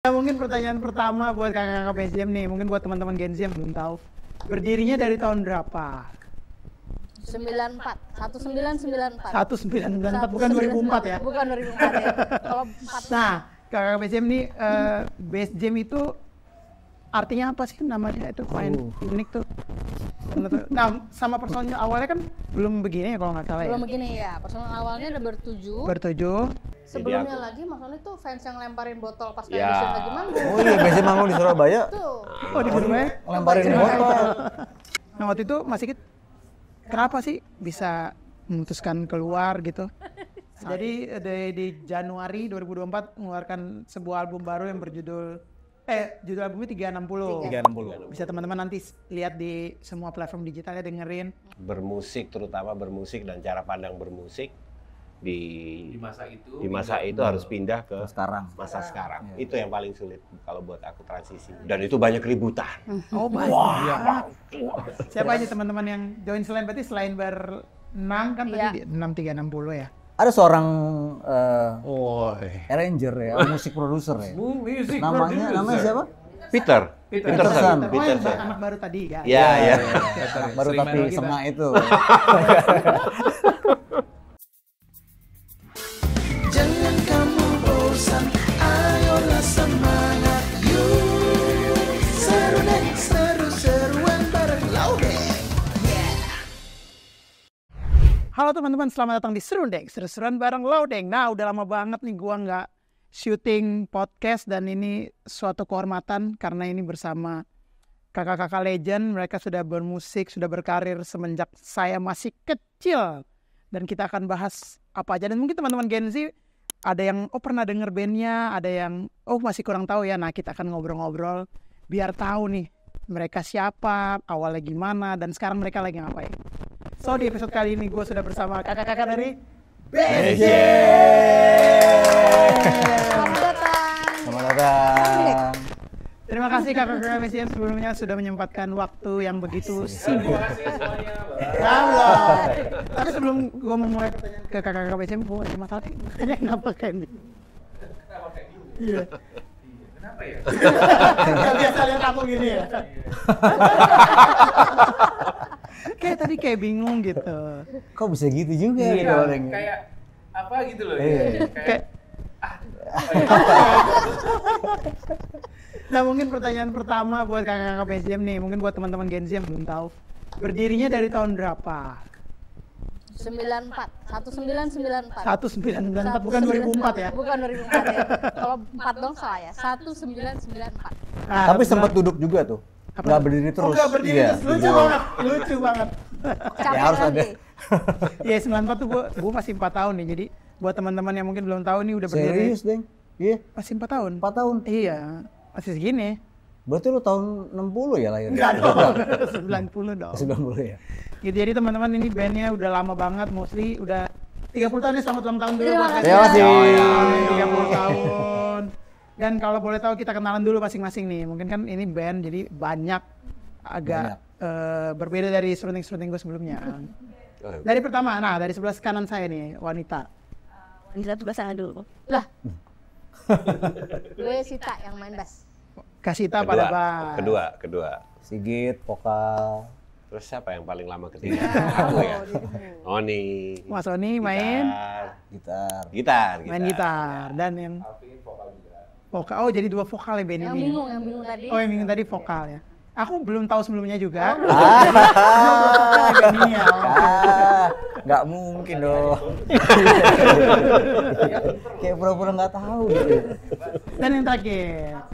Ya, mungkin pertanyaan pertama buat kakak-kakak PSJM nih, mungkin buat teman-teman Gen Z yang belum tahu. Berdirinya dari tahun berapa? 94, 1994. 1994, bukan 2004 ya? Bukan 2004 ya. Kalau 4. Nah, kakak PSJM nih, PSJM itu artinya apa sih namanya itu? Main unik tuh. Nah, sama personil awalnya kan belum begini ya kalau nggak salah ya? Belum begini ya, personal awalnya ada bertujuh. Sebelumnya lagi maksudnya tuh fans yang lemparin botol pas kayak Mission lagi manggung. Oh iya, biasanya manggung di Surabaya. Tuh. Oh, di Surabaya? Lemparin botol. Nah, waktu itu Mas Sigit, kenapa sih bisa memutuskan keluar gitu? Jadi di Januari 2024 mengeluarkan sebuah album baru yang berjudul judul albumnya 360. 360. Bisa teman-teman nanti lihat di semua platform digitalnya, dengerin. Bermusik, terutama bermusik dan cara pandang bermusik di masa itu harus pindah ke masa sekarang. Itu yang paling sulit kalau buat aku transisi. Dan itu banyak ributan. Oh, banyak. Siapa aja teman-teman yang join selain berenam kan tadi 6360 ya? Ada seorang arranger ya, musik produser ya. Namanya siapa? Peterson. Anak baru tadi ya. Iya. Anak baru tapi sengak itu. Jangan kamu bosan, ayolah semangat, yuk seru deh, seru-seruan bareng Laudeng. Halo teman-teman, selamat datang di Serundeng, seru-seruan bareng Laudeng. Nah, udah lama banget nih gua nggak syuting podcast dan ini suatu kehormatan karena ini bersama kakak-kakak legend. Mereka sudah bermusik, sudah berkarir semenjak saya masih kecil. Dan kita akan bahas apa aja. Dan mungkin teman-teman Gen Z ada yang pernah denger bandnya, ada yang masih kurang tahu ya. Nah, kita akan ngobrol-ngobrol biar tahu nih mereka siapa, awalnya gimana, dan sekarang mereka lagi ngapain. So, di episode kali ini gue sudah bersama kakak-kakak dari BSJ. Selamat datang. Terima kasih kakak-kakak BSJ sebelumnya sudah menyempatkan waktu yang begitu sibuk. Halo. Tapi sebelum gue memulai pertanyaan ke kakak-kakak BSJ, gue ada masalah nih. Makanya kenapa kayak gini? Iya. Kenapa ya? Gak biasa lihat aku gini ya. Kayak tadi kayak bingung gitu. Kok bisa gitu juga gitu orangnya? Kayak apa gitu loh. Kayak Nah, mungkin pertanyaan pertama buat kakak-kakak PSJM nih, mungkin buat teman-teman Gen Z yang belum tahu. Berdirinya dari tahun berapa? 94, 1994. 1994, bukan 2004 ya? Bukan 2004 ya. Kalau 4 dong salah ya. 1994. Nah, Tapi sempat duduk juga tuh. Nggak berdiri terus. Nggak berdiri Iya. terus, lucu banget. Ya harus ada. Iya, 94 tuh gue masih 4 tahun nih, jadi buat teman-teman yang mungkin belum tahu nih udah berdiri. Serius, Deng? Iya. Masih 4 tahun? 4 tahun? Iya, masih segini. Berarti lu tahun 60 ya lahirnya? Enggak dong, 90 dong. 90 ya? Gitu, jadi teman-teman ini bandnya udah lama banget, mostly udah 30 tahun nih, selamat ulang tahun dulu Terima buat kasih. Terima kasih. 30 tahun. Dan kalau boleh tahu kita kenalan dulu masing-masing nih, mungkin kan ini band jadi banyak agak berbeda dari surrounding gue sebelumnya. Dari pertama, nah dari sebelah kanan saya nih, wanita. Wanita sebelah sana dulu. Lah. Gue Sita yang main bass. Kasita pada bass. Kedua. Sigit, vokal. Terus siapa yang paling lama ketiga? Aku ya. Oni. Mas Oni main Gitar. main gitar dan yang vokal. Oh, jadi dua vokal ya band Yang ini. bingung tadi. Oh, yang bingung tadi vokal ya. Aku belum tahu sebelumnya juga. Nggak mungkin dong. Kayak pura-pura nggak tahu gitu. Dan yang terakhir,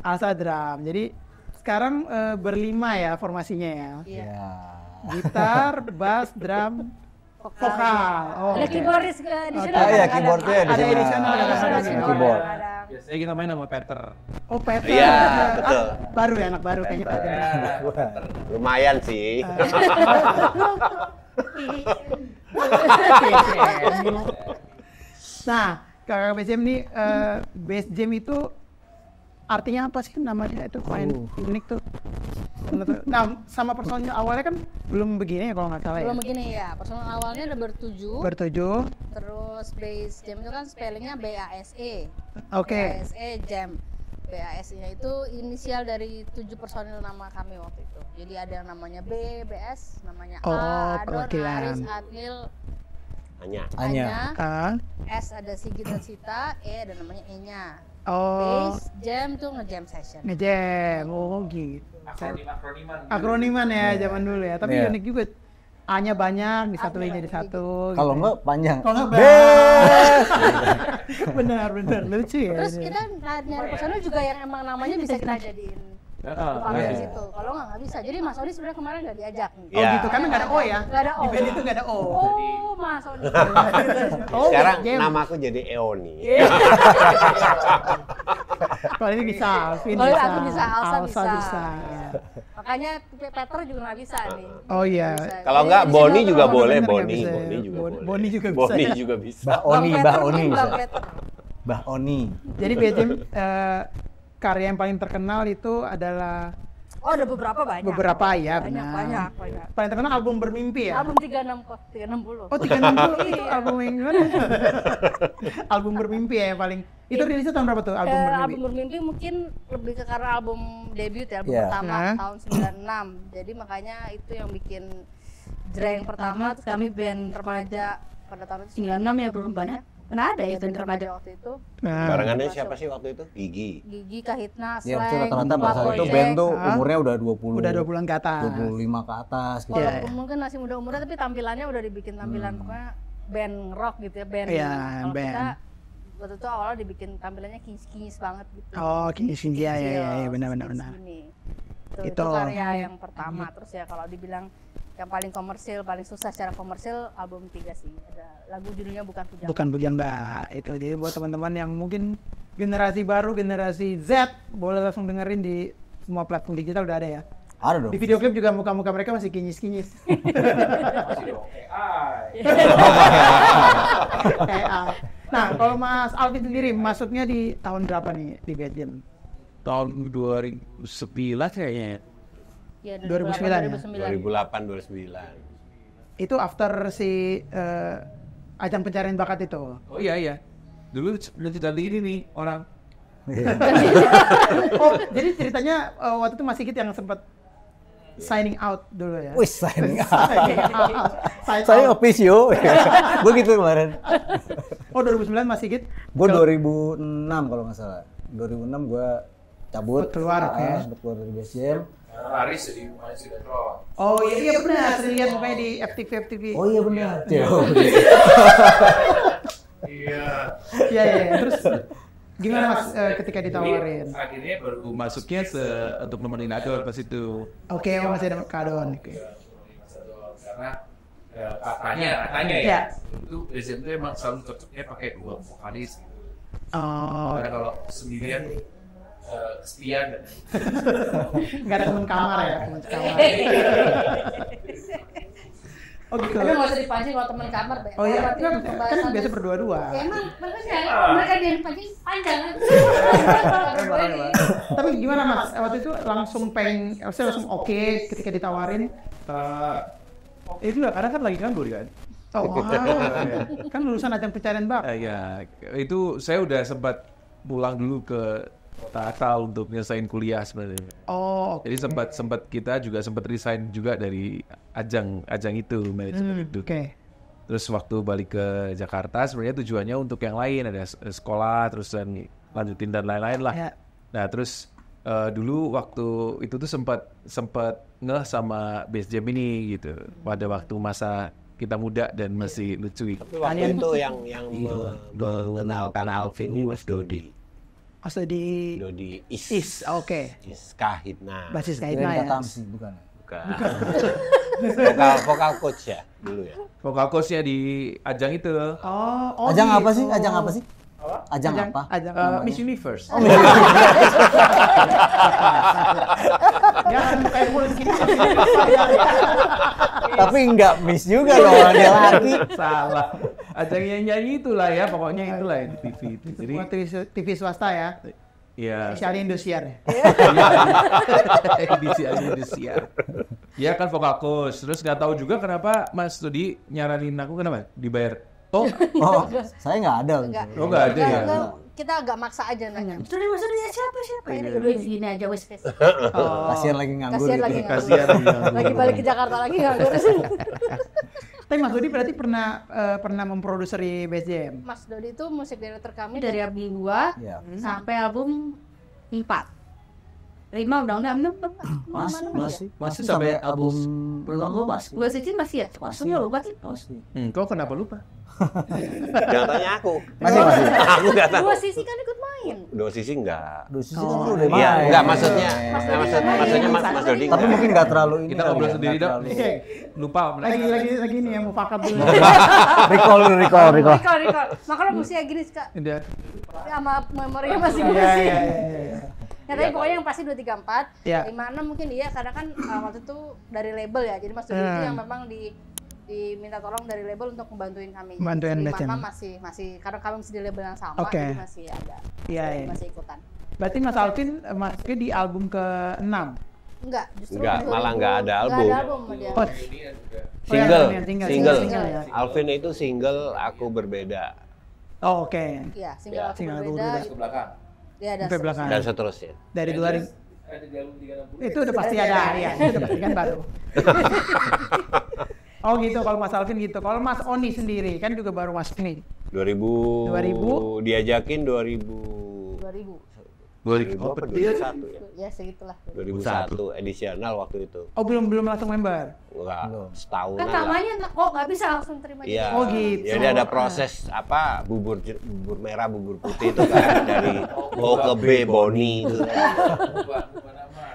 Alsa drum. Jadi sekarang berlima ya formasinya ya. Ya. Gitar, bass, drum, vokal. Oh, Ada oke. keyboardis di sana. Iya, keyboardnya di Ada sana. additional kadang-kadang. Keyboard. Biasanya kita main sama Peter. Oh, Peter. Iya, betul. Baru ya, anak baru kayaknya Peter. Lumayan sih. Nah, kakak BSJM nih, BSJM itu artinya apa sih namanya itu? Main unik tuh. Nah, sama personil awalnya kan belum begini ya kalau nggak salah ya? Belum begini ya, personil awalnya ada bertujuh. Terus Base Jam itu kan spellingnya BASE. Oke. BASE Jam. BASE-nya itu inisial dari 7 personil nama kami waktu itu. Jadi ada yang namanya B, BS, namanya A, Adon, Aris, Adil, Anya. S ada Sigit dan Sita, E ada namanya E-nya. Base Jam tuh nge-jam session. Nge-jam, gitu. Akroniman ya zaman dulu ya, tapi unik juga. A-nya banyak, disatuin jadi satu. Kalau gitu. enggak panjang. Kalau enggak best. Benar, lucu ya. Terus kita nyari personil juga yang emang namanya bisa kita jadiin di situ. Kalau nggak bisa. Jadi Mas Odi sebenarnya kemarin nggak diajak. Oh gitu, karena nggak ada O ya? Nggak ada O. Di band itu nggak ada O. Oh, Mas Odi. Sekarang nama aku jadi Eoni. Kalau ini bisa, Alvin Kalau bisa. aku bisa, Alsa bisa. Ya. Makanya Peter juga nggak bisa nih. Oh iya. Kalau nggak Boni juga boleh, Boni Boni juga bisa. Mbah Oni. Jadi BJM karya yang paling terkenal itu adalah ada banyak. Beberapa ya, benar. Banyak. Paling terkenal album Bermimpi ya? Album 360. Oh, 360 itu album yang gimana? Album Bermimpi ya yang paling. Itu rilisnya tahun berapa tuh album Bermimpi? Album Bermimpi mungkin lebih ke karena album debut ya, album pertama tahun 96. Jadi makanya itu yang bikin jreng pertama, terus kami band remaja pada tahun 96 ya belum banyak. Mana ada ya band remaja waktu itu. Barengannya siapa sih waktu itu? Gigi, Kahitna, Ya, Slang, rata-rata pada saat itu band tuh umurnya udah 20. Udah 20-an ke atas. 25 ke atas gitu. Walaupun mungkin masih muda umurnya tapi tampilannya udah dibikin tampilan pokoknya band rock gitu ya, band. Kalau kita waktu itu awalnya dibikin tampilannya kinyis banget gitu. Oh, kinyis ya benar. Itu karya yang pertama. Terus ya kalau dibilang yang paling komersil, paling sukses secara komersil album 3 sih. Ada lagu judulnya Bukan Bujang Mbak. Itu jadi buat teman-teman yang mungkin generasi baru, generasi Z, boleh langsung dengerin di semua platform digital udah ada ya. Ada dong. Di video klip juga muka-muka mereka masih kinyis-kinyis. Nah, kalau Mas Alvin sendiri masuknya di tahun berapa nih di BJM? Tahun 2009 kayaknya. Ya, 2009. 2008-2009. Itu after si ajang pencarian bakat itu. Oh iya. Dulu cerita ini nih orang. Oh, jadi ceritanya waktu itu Mas Sigit yang sempat signing out dulu ya. Wih, signing out. Saya official. Gue gitu kemarin. Oh, 2009 Mas Sigit? Gue 2006 kalau nggak salah. 2006 gue cabut keluar dari BSM. Aris jadi pemain sinetron. Oh iya benar, sering lihat pemain di FTV. Oh iya benar. Iya. Terus gimana Mas ketika ditawarin? Akhirnya baru masuknya untuk nemenin Adon pas itu. Oke, masih ada Adon. Oke. Karena katanya ya. Itu BSM emang selalu cocoknya pakai dua vokalis. Oh. Karena kalau sendirian kesepian. Nggak ada teman kamar ya, teman kamar. Oh gitu. Tapi nggak usah dipancing kalau teman kamar, Be. Oh iya, kan biasa berdua-dua. Ya, emang makanya mereka dia dipancing panjang. Tapi gimana Mas? Waktu itu langsung langsung oke ketika ditawarin. Itu karena kan lagi nganggur kan. Oh wow. Kan lulusan ajang pencarian bakat. Ya, itu saya udah sempat pulang dulu ke Jakarta untuk nyelesain kuliah sebenarnya. Oh. Okay. Jadi kita juga sempat resign juga dari ajang itu manajemen itu. Oke. Terus waktu balik ke Jakarta sebenarnya tujuannya untuk yang lain, ada sekolah terus dan lanjutin dan lain-lain lah. Yeah. Nah terus dulu waktu itu tuh sempat ngeh sama BSJM ini gitu. Pada waktu masa kita muda dan masih lucu. Tapi waktu itu yang mengenalkan Alvin ini was Dodi. Maksudnya Dodi Is, oke. Is Kahitna. Basis Kahitna ya? Bukan. Vokal coach ya dulu ya. Vokal coachnya di ajang itu. Oh. Ajang apa sih? Ajang apa sih? Ajang apa? Ajang Miss Universe. Oh, Miss Universe. Jangan kayak mulut gini. Tapi enggak Miss juga loh, dia laki. Salah. Ajang yang nyanyi itulah ya, pokoknya itulah di TV. Jadi TV swasta ya. Iya. Si Ali Indosiar ya? Edisi Indosiar. Ya kan vokal coach. Terus nggak tahu juga kenapa Mas Studi nyaranin aku kenapa dibayar. Oh, saya nggak ada. Oh nggak ada ya. Kita agak maksa aja nanya. Terus maksudnya siapa? Ini udah di sini aja wes. Kasihan lagi nganggur. Kasihan lagi balik ke Jakarta lagi nganggur. Tapi Mas Dodi berarti pernah memproduseri Best Jam. Mas Dodi itu musik director kami Dari album 2 sampai album 4. 5 udah 6. Masih sampai album Belum lupa. Gue sih masih ya. Maksudnya lupa sih. Kau kenapa lupa? Jangan tanya aku. Masih. Aku nggak tahu. Dua sisi kan ikut main. Dua sisi enggak. Dua sisi kan udah Iya, main. enggak maksudnya. Maksudnya Mas Dodi. Tapi mungkin nggak terlalu ini. Kita ngobrol sendiri dong. Lupa. Lagi nih yang mau fakat dulu. Recall. Makanya mesti ya gini Kak. Udah. Sama memorinya masih Iya. Ya tapi pokoknya yang pasti 2, 3, 4, Iya. 5, 6 mungkin dia karena kan waktu itu dari label ya. Jadi Mas Dodi itu yang memang diminta tolong dari label untuk membantuin kami. Bantuin Jadi Best Jam. 5 masih karena kami masih di label yang sama Oke. jadi masih ada. Iya. Masih ikutan. Berarti Mas Alvin masuknya di album ke-6. Enggak, justru Enggak, malah enggak ada album. Enggak ada album sama dia. Oh, Single. ya. Alvin itu single Aku Berbeda. Oh, oke. Iya, single Aku single Aku Berbeda. Berbeda. Ke belakang. Iya, Sampai belakang. Dan seterusnya. Dari 2000. Itu udah pasti ada ya. Itu udah pasti kan baru. Oh gitu, kalau Mas Alvin gitu. Kalau Mas Oni sendiri kan juga baru masuk nih. 2000 diajakin 2000 apa 2001 ya? Ya segitulah. 2001 edisional waktu itu. Oh belum langsung member. Enggak, setahunan Kan lah. namanya kok nggak bisa langsung terima Iya. Oh gitu. Jadi ada proses apa bubur merah, bubur putih itu kan dari O ke B Boni itu.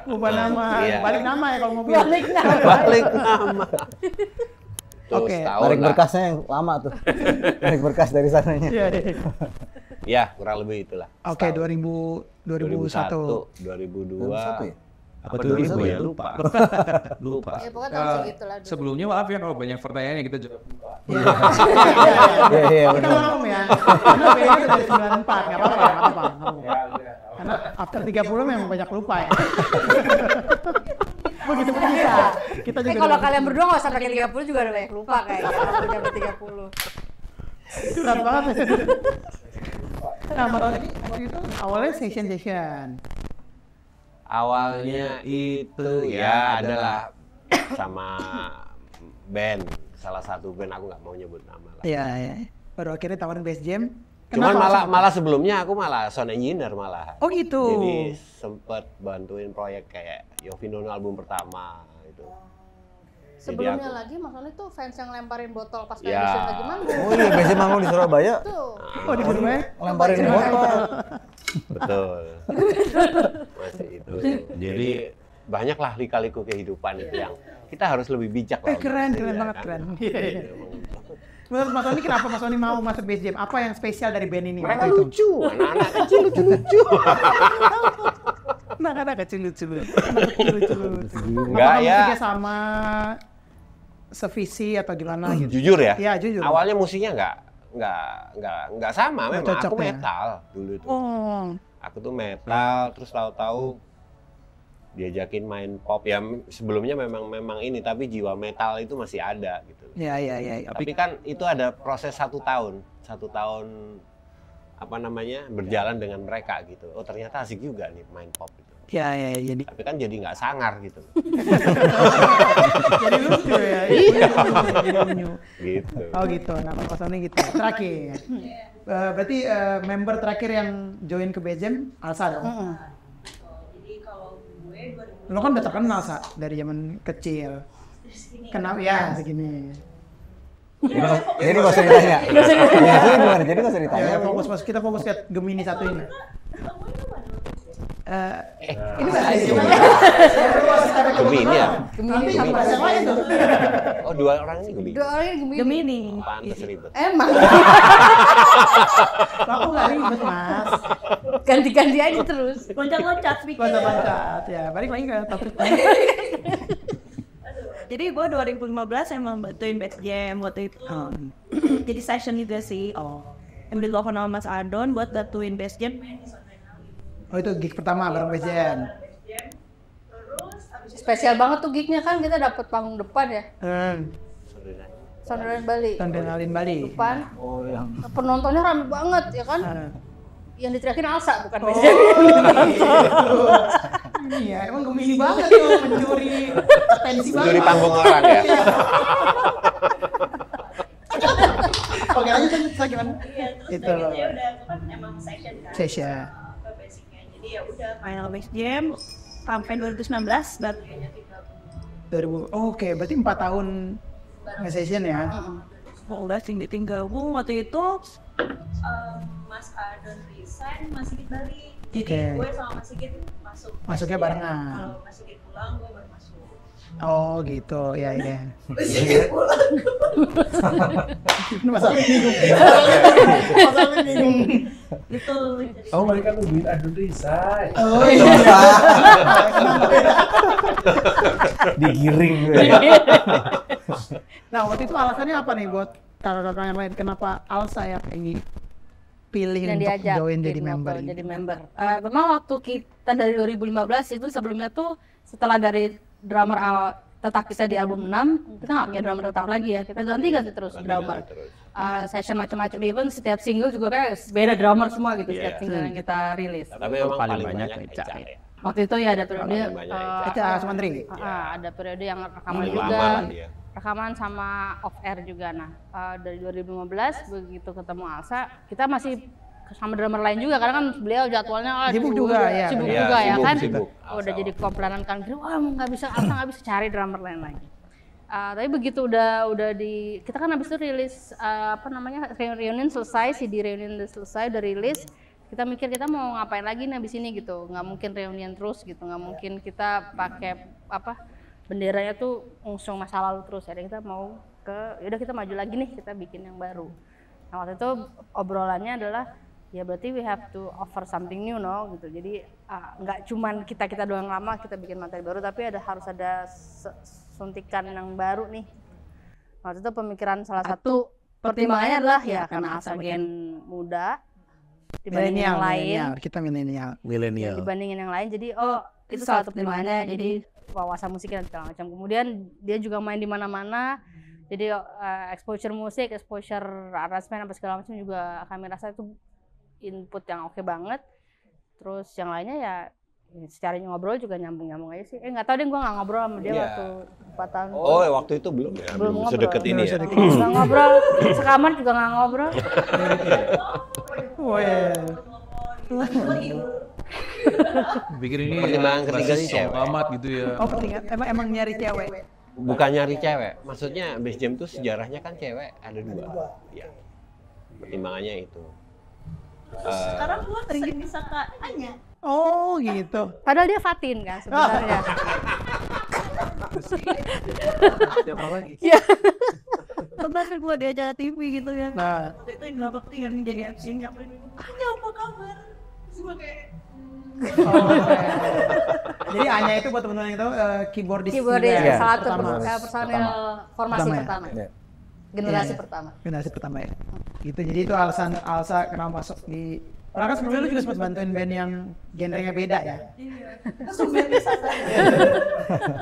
Ubah nama, Iya. balik nama ya kalau mobil. Balik nama. Tuh, Oke. setahun Tarik lah. berkasnya yang lama tuh. Tarik berkas dari sananya. Iya. Ya, kurang lebih itulah. Oke, Setahun. 2001. 2002. 2001 ya? Apa tuh 2000 ya? Lupa. Ya pokoknya tahun segitulah. dulu. Sebelumnya maaf ya kalau banyak pertanyaan yang kita jawab. Iya, Kita benar. ngomong ya. Karena BNI dari 94, nggak apa-apa. Karena after 30 memang banyak lupa ya. Begitu kita. Kita juga. Kalau kalian berdua nggak sampai ke 30 juga udah banyak lupa kayaknya. Sampai 30. Berat banget. Nah, waktu itu awalnya session. Awalnya itu ya adalah sama band, salah satu band aku nggak mau nyebut nama lah. Iya. Baru akhirnya tawarin Best Jam. Cuman Kenapa? malah sebelumnya aku malah sound engineer malah. Oh gitu. Jadi sempet bantuin proyek kayak Yovinono album pertama itu. Sebelumnya aku- lagi Mas Oni tuh fans yang lemparin botol pas Ya. audition lagi manggung. Oh iya, biasanya manggung di Surabaya. Tuh. Oh di rumah. Lemparin botol. Betul. Masih itu. Jadi banyaklah lika-liku kehidupan itu yang kita harus lebih bijak lah. Keren untuk- banget, kan? keren. Iya. Menurut Mas Oni kenapa Mas Oni mau masuk Best Jam? Apa yang spesial dari band ini? Mereka waktu itu? lucu, anak-anak kecil lucu-lucu. Anak-anak kecil lucu. Enggak ya. Musiknya sama sevisi atau gimana gitu? Jujur ya? Iya, jujur. Awalnya musiknya nggak sama, memang cocok aku ya? metal dulu itu. Oh, Aku tuh metal, terus tahu-tahu diajakin main pop ya sebelumnya memang ini tapi jiwa metal itu masih ada gitu. iya. Tapi kan itu ada proses 1 tahun apa namanya berjalan dengan mereka gitu. Oh ternyata asik juga nih main pop gitu. Iya. Jadi Tapi kan jadi nggak sangar gitu. jadi lucu ya. Iya. Gitu. Oh gitu. Nah, Mas Oni gitu. Terakhir. Berarti member terakhir yang join ke Best Jam Alsa dong. Lo kan udah terkenal Sa dari zaman kecil. Kenapa ya segini? Jadi nggak usah ditanya. Jadi gimana? Jadi nggak usah ditanya. Ya, fokus kita fokus ke Gemini satu ini. Ini bahasa Gemini ya? Gemini Tapi bahasa yang lain tuh. Oh 2 orang ini Gemini. 2 orang ini Gemini. Gemini. Pantes ribet. Emang Aku nggak ribet Mas. ganti-ganti aja terus. Loncat-loncat bikin. Loncat-loncat ya. Balik lagi ke topik. Jadi gue 2015 emang bantuin Best Jam waktu itu. Jadi session juga sih. Ambil telepon sama Mas Adon buat bantuin Best Jam. Oh itu gig pertama bareng Best Jam. Spesial banget tuh gignya kan, kita dapat panggung depan ya. Sonderan Bali. Sonderan Bali. Depan. Oh yang Penontonnya rame banget ya kan. Yang diteriakin Alsa bukan Best Jam. Iya, emang Gemini banget tuh mencuri atensi banget. Mencuri panggung orang ya. Oke, lanjut saya gimana? Iya, terus Itu. udah gitu ya udah kan emang session kan. Session. Basicnya. Jadi ya udah final Best Jam sampai 2019 baru kayaknya tinggal. 2000. Oke, berarti 4 tahun nge-session ya. Udah tinggal waktu itu Mas Adon resign, Mas Sigit balik. Jadi gue sama Mas Sigit masuk. Masuknya barengan. Kalau Mas Sigit pulang, gue baru masuk. Oh gitu, ya. Mas Sigit pulang. Masalah bingung. Gitu. Oh mereka nungguin Adon resign. Oh iya. digiring. Nah waktu itu alasannya apa nih buat kakak-kakak yang lain? Kenapa Alsa yang ini pilih Dan untuk diajak join jadi gitu, member? Jadi member. Memang waktu kita dari 2015 itu sebelumnya tuh setelah dari drummer tetap kita di album 6, kita nggak punya drummer tetap lagi ya. Kita ganti terus drummer. Session macam-macam, even setiap single juga kayak beda drummer semua gitu setiap single yang kita rilis. Tapi memang paling banyak Eca ya. Waktu itu ya ada periode Eca Sumantri. ada periode yang rekaman Paling juga. lama dia. Rekaman sama off air juga. Nah, dari 2015 begitu ketemu Alsa, kita masih sama drummer lain juga karena kan beliau jadwalnya Sibuk juga ya. sibuk Iya, juga ya sibuk, kan. sibuk. Udah jadi komplainan kan, wah nggak bisa Alsa nggak bisa cari drummer lain lagi. Tapi begitu udah di kita kan habis itu rilis reunion selesai, CD reunion udah selesai, udah rilis. Kita mikir kita mau ngapain lagi nih abis ini gitu, nggak mungkin reunion terus gitu, nggak mungkin kita pakai benderanya tuh ngusung masa lalu terus. Jadi kita mau yaudah kita maju lagi nih, kita bikin yang baru. Nah waktu itu obrolannya adalah ya berarti we have to offer something new gitu. Jadi nggak cuman kita doang lama kita bikin materi baru, tapi harus ada suntikan yang baru nih. Waktu itu pemikiran salah satu pertimbangannya adalah ya karena Alsa bagian muda dibandingin yang lain. Kita milenial. Dibandingin yang lain, jadi itu salah satu pertimbangannya. Jadi wawasan musiknya dan segala macam. Kemudian dia juga main di mana-mana. Jadi exposure musik, exposure arrangement apa segala macam juga kami rasa itu input yang oke banget. Terus yang lainnya ya secara ngobrol juga nyambung aja sih. Nggak tahu deh, gue nggak ngobrol sama dia waktu 4 tahun. Oh waktu itu belum ya? Belum sedekat ini ya? Nggak ngobrol, sekamar juga nggak ngobrol. Oh iya. Pikir ini Pertimbangan ketiga sih cewek. amat gitu ya. Oh emang nyari cewek. Bukan nyari cewek, maksudnya Best Jam tuh sejarahnya kan cewek ada 2. Ya. Pertimbangannya itu. Sekarang gue sering bisa Kak Anya. Oh gitu. Padahal dia Fatin kan sebenarnya. Iya. Pernah gue di acara TV gitu ya. Nah, Waktu itu Indra Bekti yang jadi MC nyamperin, Anya apa kabar? Terus gue kayak jadi Anya itu buat teman-teman yang tahu keyboardis Keyboardis salah satu pertama. personil formasi pertama. Generasi Iya. pertama. Generasi pertama ya. Gitu. Jadi itu alasan Alsa kenapa masuk di. Karena kan sebelumnya lu juga sempat bantuin band yang genrenya beda ya.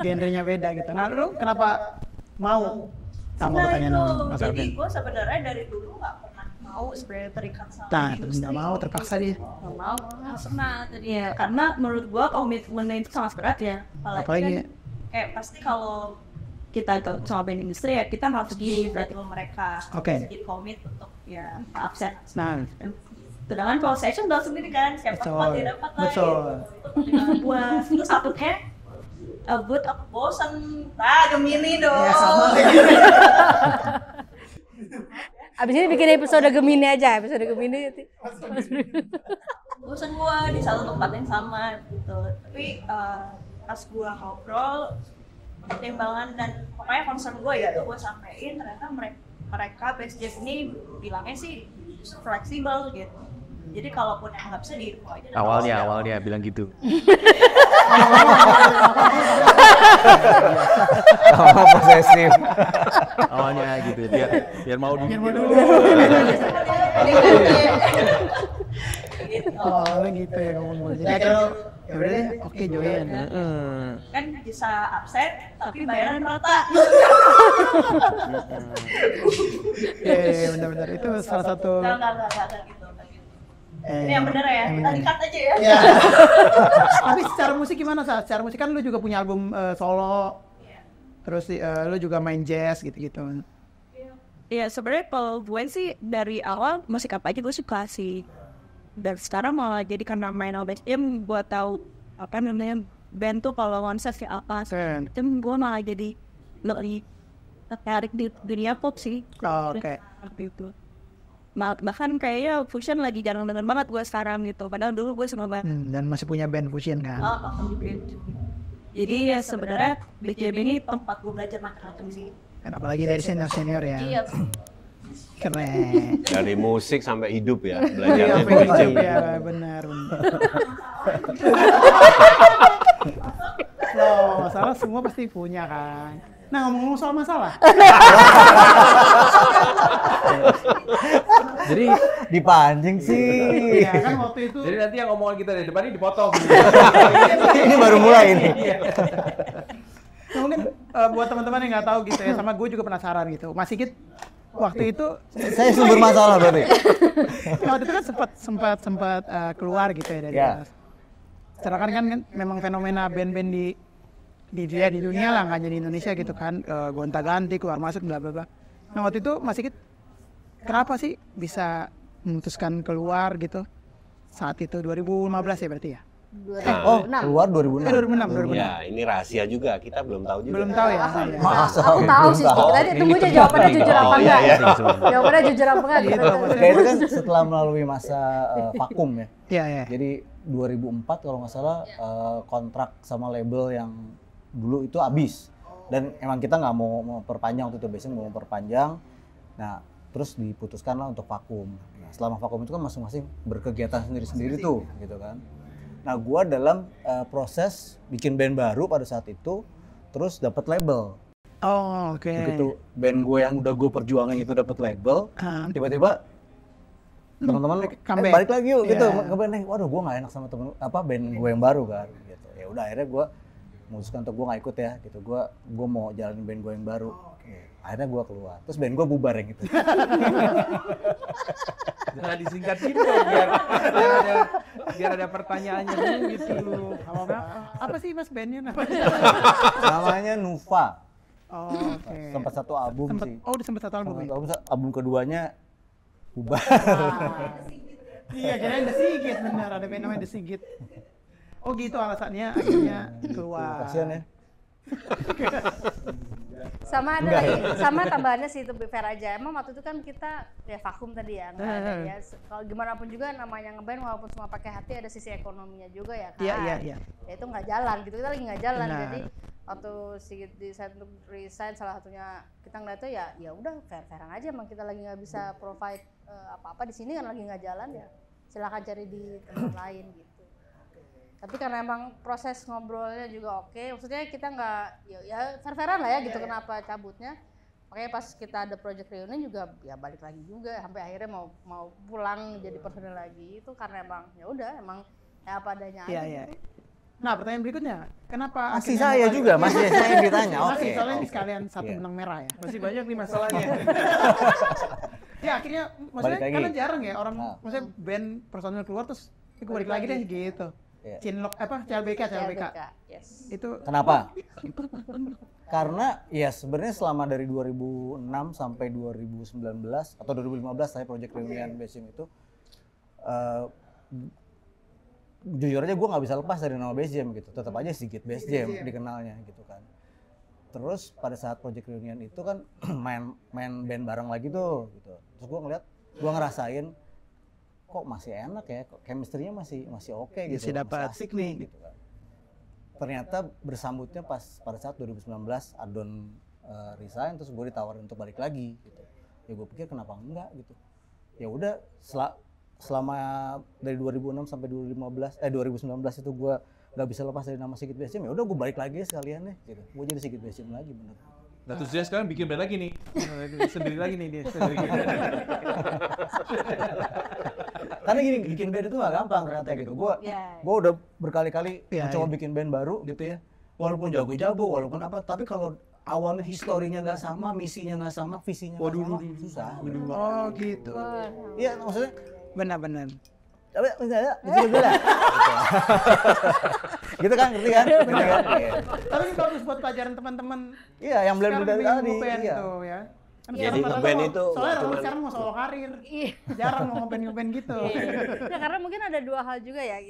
Genrenya beda gitu. Nah lu kenapa mau sama pertanyaan Mas jadi Arvin? gue sebenarnya dari dulu nggak pernah mau sebenarnya terikat sama Nah, industri. nggak mau terpaksa dia. Nggak pernah tadi ya, karena menurut gue komitmennya itu sangat berat ya. Apalagi kan, kayak pasti kalau kita sama band industri ya kita harus give berarti sama mereka. Oke. Sedikit komit untuk ya absen. nah, Sedangkan kalau session udah sendiri kan, siapa Betul. dapat dia dapat lah. Betul. Buat terus takutnya buat aku bosan. Gemini dong. Ya sama. Abis ini bikin episode Gemini aja, episode Gemini. Bosan gua di satu tempat yang sama gitu. Tapi pas gua ngobrol pertimbangan dan pokoknya concern gua ya gua sampein ternyata mereka Best Jam ini bilangnya sih fleksibel gitu. Jadi kalaupun yang nggak bisa di-info aja. Awalnya bilang gitu. Posesif. Awalnya gitu biar mau dulu. Gitu. Oh gitu ya ngomong. Jadi akhirnya ya udah deh, oke join. Kan bisa absen tapi bayaran rata. Benar-benar itu salah satu. Enggak gitu. Ini yang bener ya, kita cut aja ya. Tapi secara musik gimana, Sa? Secara musik kan lu juga punya album solo, terus lu juga main jazz gitu-gitu. Iya, sebenarnya kalau gue sih dari awal musik apa aja gue suka sih. Dan sekarang malah jadi karena main OBSM gue tahu apa namanya band tuh kalau konsep kayak apa. Itu gue malah jadi lebih tertarik di dunia pop sih. Oke. Seperti itu. Bahkan kayaknya fusion lagi jarang-jarang banget gue sekarang gitu. Padahal dulu gue suka banget. Dan masih punya band fusion kan? Jadi ya sebenarnya BJB ini tempat gue belajar macam-macam sih. Apalagi dari senior ya. Iya. Keren. Dari musik sampai hidup ya belajarnya. Iya benar. Loh, masalah semua pasti punya kan. Nah ngomong-ngomong soal masalah. Jadi dipancing sih. Iya kan waktu itu. Jadi nanti yang omongan kita dari depan ini dipotong. Ini baru mulai ini. Nah, mungkin buat teman-teman yang nggak tahu gitu ya, sama gue juga penasaran gitu. Mas Sigit waktu itu saya sumber masalah berarti. Waktu itu kan sempat keluar gitu ya dari atas. Sedangkan kan memang fenomena band-band di dunia lah, nggak jadi Indonesia gitu kan, gonta-ganti keluar masuk bla bla bla. Nah waktu itu Mas Sigit kenapa sih bisa memutuskan keluar gitu saat itu 2015 ya berarti ya? 2006. Keluar 2006. Ya ini rahasia juga, kita belum tahu juga. Belum tahu ya? Masa? Aku tahu sih, tadi tunggu aja jawabannya jujur apa enggak. Jawabannya jujur apa enggak gitu. Kayak itu kan setelah melalui masa vakum ya. Iya. Jadi 2004 kalau nggak salah kontrak sama label yang dulu itu habis. Dan emang kita nggak mau memperpanjang waktu itu, biasanya mau memperpanjang. Nah, terus diputuskan lah untuk vakum. Nah, selama vakum itu kan masing-masing berkegiatan sendiri-sendiri tuh, gitu kan. Nah, gua dalam proses bikin band baru pada saat itu, terus dapat label. Oh, oke. Begitu band gue yang udah gue perjuangin itu dapat label, tiba-tiba teman-teman balik lagi yuk gitu. Ke band, waduh gue nggak enak sama band gue yang baru kan. Gitu. Ya udah akhirnya gue memutuskan untuk gue nggak ikut ya, gitu. Gue mau jalanin band gue yang baru. Akhirnya gue keluar, terus band gue bubar yang gitu. Jangan disingkatin dong, biar ada pertanyaannya dulu gitu. Apa sih Mas bandnya? Namanya Nuva. Oh, oke. Sempat satu album sih. Oh, udah sempat satu album. Album keduanya bubar. Iya, kirain The Sigit benar, ada band namanya The Sigit. Oh gitu alasannya akhirnya keluar. Kasian ya. Sama ada lagi, sama tambahannya sih itu fair aja. Emang waktu itu kan kita ya vakum tadi ya, nggak ada ya. Kalau gimana pun juga namanya ngeband walaupun semua pakai hati ada sisi ekonominya juga ya kan. Iya. Ya itu nggak jalan gitu, kita lagi nggak jalan. Jadi waktu Sigit decide untuk resign, salah satunya kita ngeliat tuh ya udah fair-fairan aja, emang kita lagi nggak bisa provide apa-apa di sini kan lagi nggak jalan ya. Silakan cari di tempat lain gitu. Tapi karena emang proses ngobrolnya juga oke, maksudnya kita nggak ya fair-fairan lah ya gitu kenapa cabutnya. Makanya pas kita ada project reunion juga ya balik lagi juga sampai akhirnya mau pulang jadi personil lagi itu karena emang ya udah emang ya apa adanya aja. Iya. Nah pertanyaan berikutnya, kenapa masih saya juga masih saya yang ditanya? Oke. Soalnya ini sekalian satu benang merah ya. Masih banyak nih masalahnya. Ya akhirnya maksudnya karena jarang ya orang maksudnya band personil keluar terus balik lagi deh gitu. Cinlok CLBK. Yes. Itu kenapa? Karena ya sebenarnya selama dari 2006 sampai 2019 atau 2015 saya project reunion BSM itu jujur aja gue nggak bisa lepas dari nama BSM gitu. Tetap aja Sigit BSM dikenalnya gitu kan. Terus pada saat project reunion itu kan main band bareng lagi tuh gitu. Terus gue ngerasain kok masih enak ya, kok chemistry-nya masih oke gitu. Masih dapat asik nih gitu kan. Ternyata bersambutnya pada saat 2019 Adon resign, terus gue ditawarin untuk balik lagi gitu. Ya gue pikir kenapa enggak gitu. Ya udah selama dari 2006 sampai 2019 itu gue nggak bisa lepas dari nama Sigit BSM, ya udah gue balik lagi sekalian nih gitu. Gue jadi Sigit BSM lagi bener. Nah terus dia sekarang bikin band lagi nih, sendiri lagi nih dia. Karena gini, bikin band itu gak gampang ternyata gitu. Gua udah berkali-kali coba bikin band baru gitu ya. Walaupun jago-jago, walaupun apa, tapi kalau awalnya historinya nggak sama, misinya nggak sama, visinya nggak sama, susah. Oh gitu. Iya, maksudnya benar-benar. Tapi misalnya, gitu lah. Gitu kan, ngerti kan? Tapi ini bagus buat pelajaran teman-teman. Iya, yang belum udah tadi. Iya. Tuh, ya. Kan jadi ngeband itu soalnya sekarang mau solo karir, jarang mau ngeband gitu. Ya karena mungkin ada dua hal juga ya,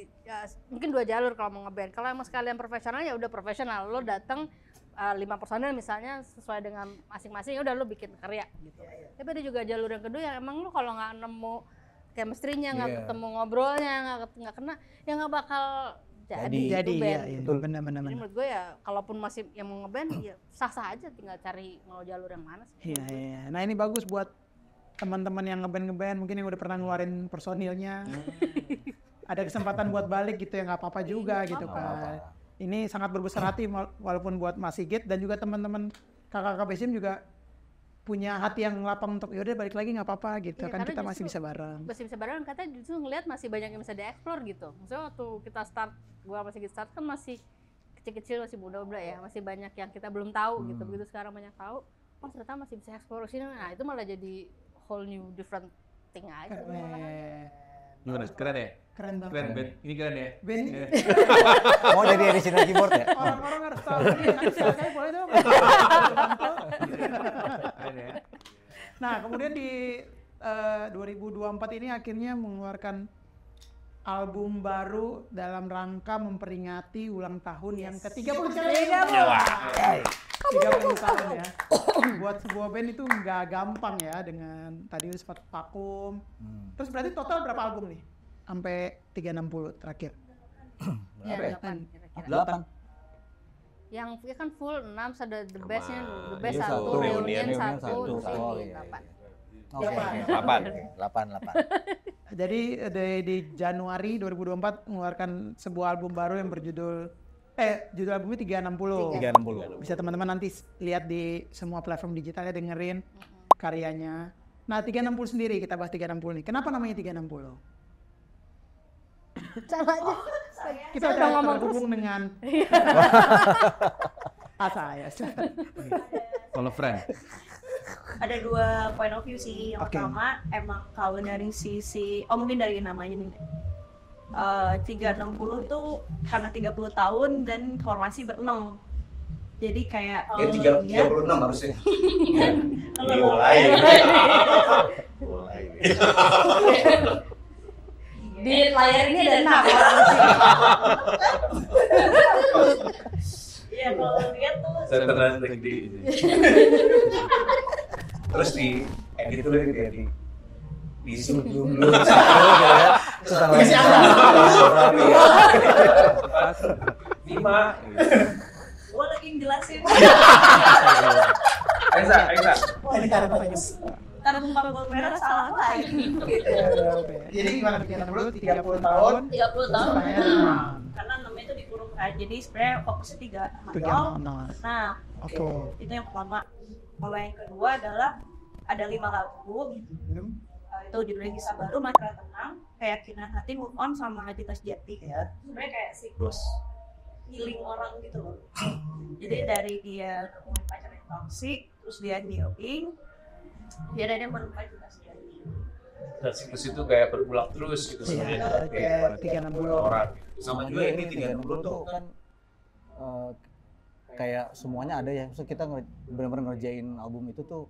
mungkin dua jalur kalau mau ngeband. Kalau emang sekalian profesional ya udah profesional, lo datang 5 personel misalnya sesuai dengan masing-masing, ya udah lo bikin karya gitu. Tapi ada juga jalur yang kedua yang emang lo kalau nggak nemu chemistry-nya, nggak ketemu ngobrolnya, nggak kena, ya nggak bakal jadi band. Iya, benar-benar. Jadi menurut gue ya, kalaupun masih yang mau ngeband, ya sah-sah aja, tinggal cari mau jalur yang mana sih. Iya. Nah ini bagus buat teman-teman yang ngeband, mungkin yang udah pernah ngeluarin personilnya. Ada kesempatan buat balik gitu ya, nggak apa-apa juga gitu kan. Ini sangat berbesar hati walaupun buat Mas Sigit dan juga teman-teman kakak-kakak BSIM juga punya hati yang lapang untuk yaudah balik lagi nggak apa-apa gitu ya, kan kita masih bisa bareng. Masih bisa bareng, katanya justru ngelihat masih banyak yang bisa dieksplor gitu. Maksudnya waktu kita start, gua masih start kan masih kecil-kecil, masih muda-muda ya, masih banyak yang kita belum tahu gitu. Begitu sekarang banyak tahu, oh ternyata masih bisa eksplor sini. Nah itu malah jadi whole new different thing aja. Gimana? Keren ya? Keren banget. Keren, Ben. Ini keren ya? Ben. Mau jadi additional keyboard ya? Orang-orang harus tahu. Nanti saya boleh dong. Nah, kemudian di 2024 ini akhirnya mengeluarkan album baru dalam rangka memperingati ulang tahun yang ke-30 tahun ya. Buat sebuah band itu nggak gampang ya, dengan tadi sempat vakum. Terus berarti total berapa album nih? Sampai 360 terakhir. Ya, 8. Yang kan full 6, ada the best-nya, the best Iya, 1, reunion 1, Oh, ini iya. 8. 8. Jadi di Januari 2024 mengeluarkan sebuah album baru yang berjudul judul albumnya 360. Bisa teman-teman nanti lihat di semua platform digitalnya, dengerin karyanya. Nah 360 sendiri, kita bahas 360 nih. Kenapa namanya 360? Salah aja. Kita udah terhubung dengan saya. Kalau friend. Ada 2 point of view sih. Yang pertama emang kalau dari sisi, mungkin dari namanya nih. 360 itu karena 30 tahun dan formasi berenang. Jadi kayak 36 harusnya. Mulai. Di layar ini ada 6 orang sih. Iya, kalau lihat tuh Senteran tinggi. Terus di edit dulu gitu ya, di zoom dulu. Setelah Masih ada. 5. gua lagi ngejelasin. Aiza. Ini karena apa? Karena Bang merah salah lagi. Jadi gimana 360 30 tahun? 30 tahun. Supaya Karena namanya itu dikurung kan. Jadi sebenarnya fokusnya 3 300. Nah, Oke. itu yang pertama. Kalau yang kedua adalah ada 5 lagu. Itu judulnya Kisah Baru, Mantra Tenang, Keyakinan Hati, Move On, sama Identitas Jati. Sebenarnya kayak siklus healing orang gitu loh. Jadi dari dia punya pacar yang toksik, terus dia healing, dia menemukan identitas jati. Dan siklus itu kayak berulang terus gitu sebenarnya. Kayak 360 orang. Sama juga ini 360 tuh kan kayak semuanya ada ya. Maksudnya kita benar-benar ngerjain album itu tuh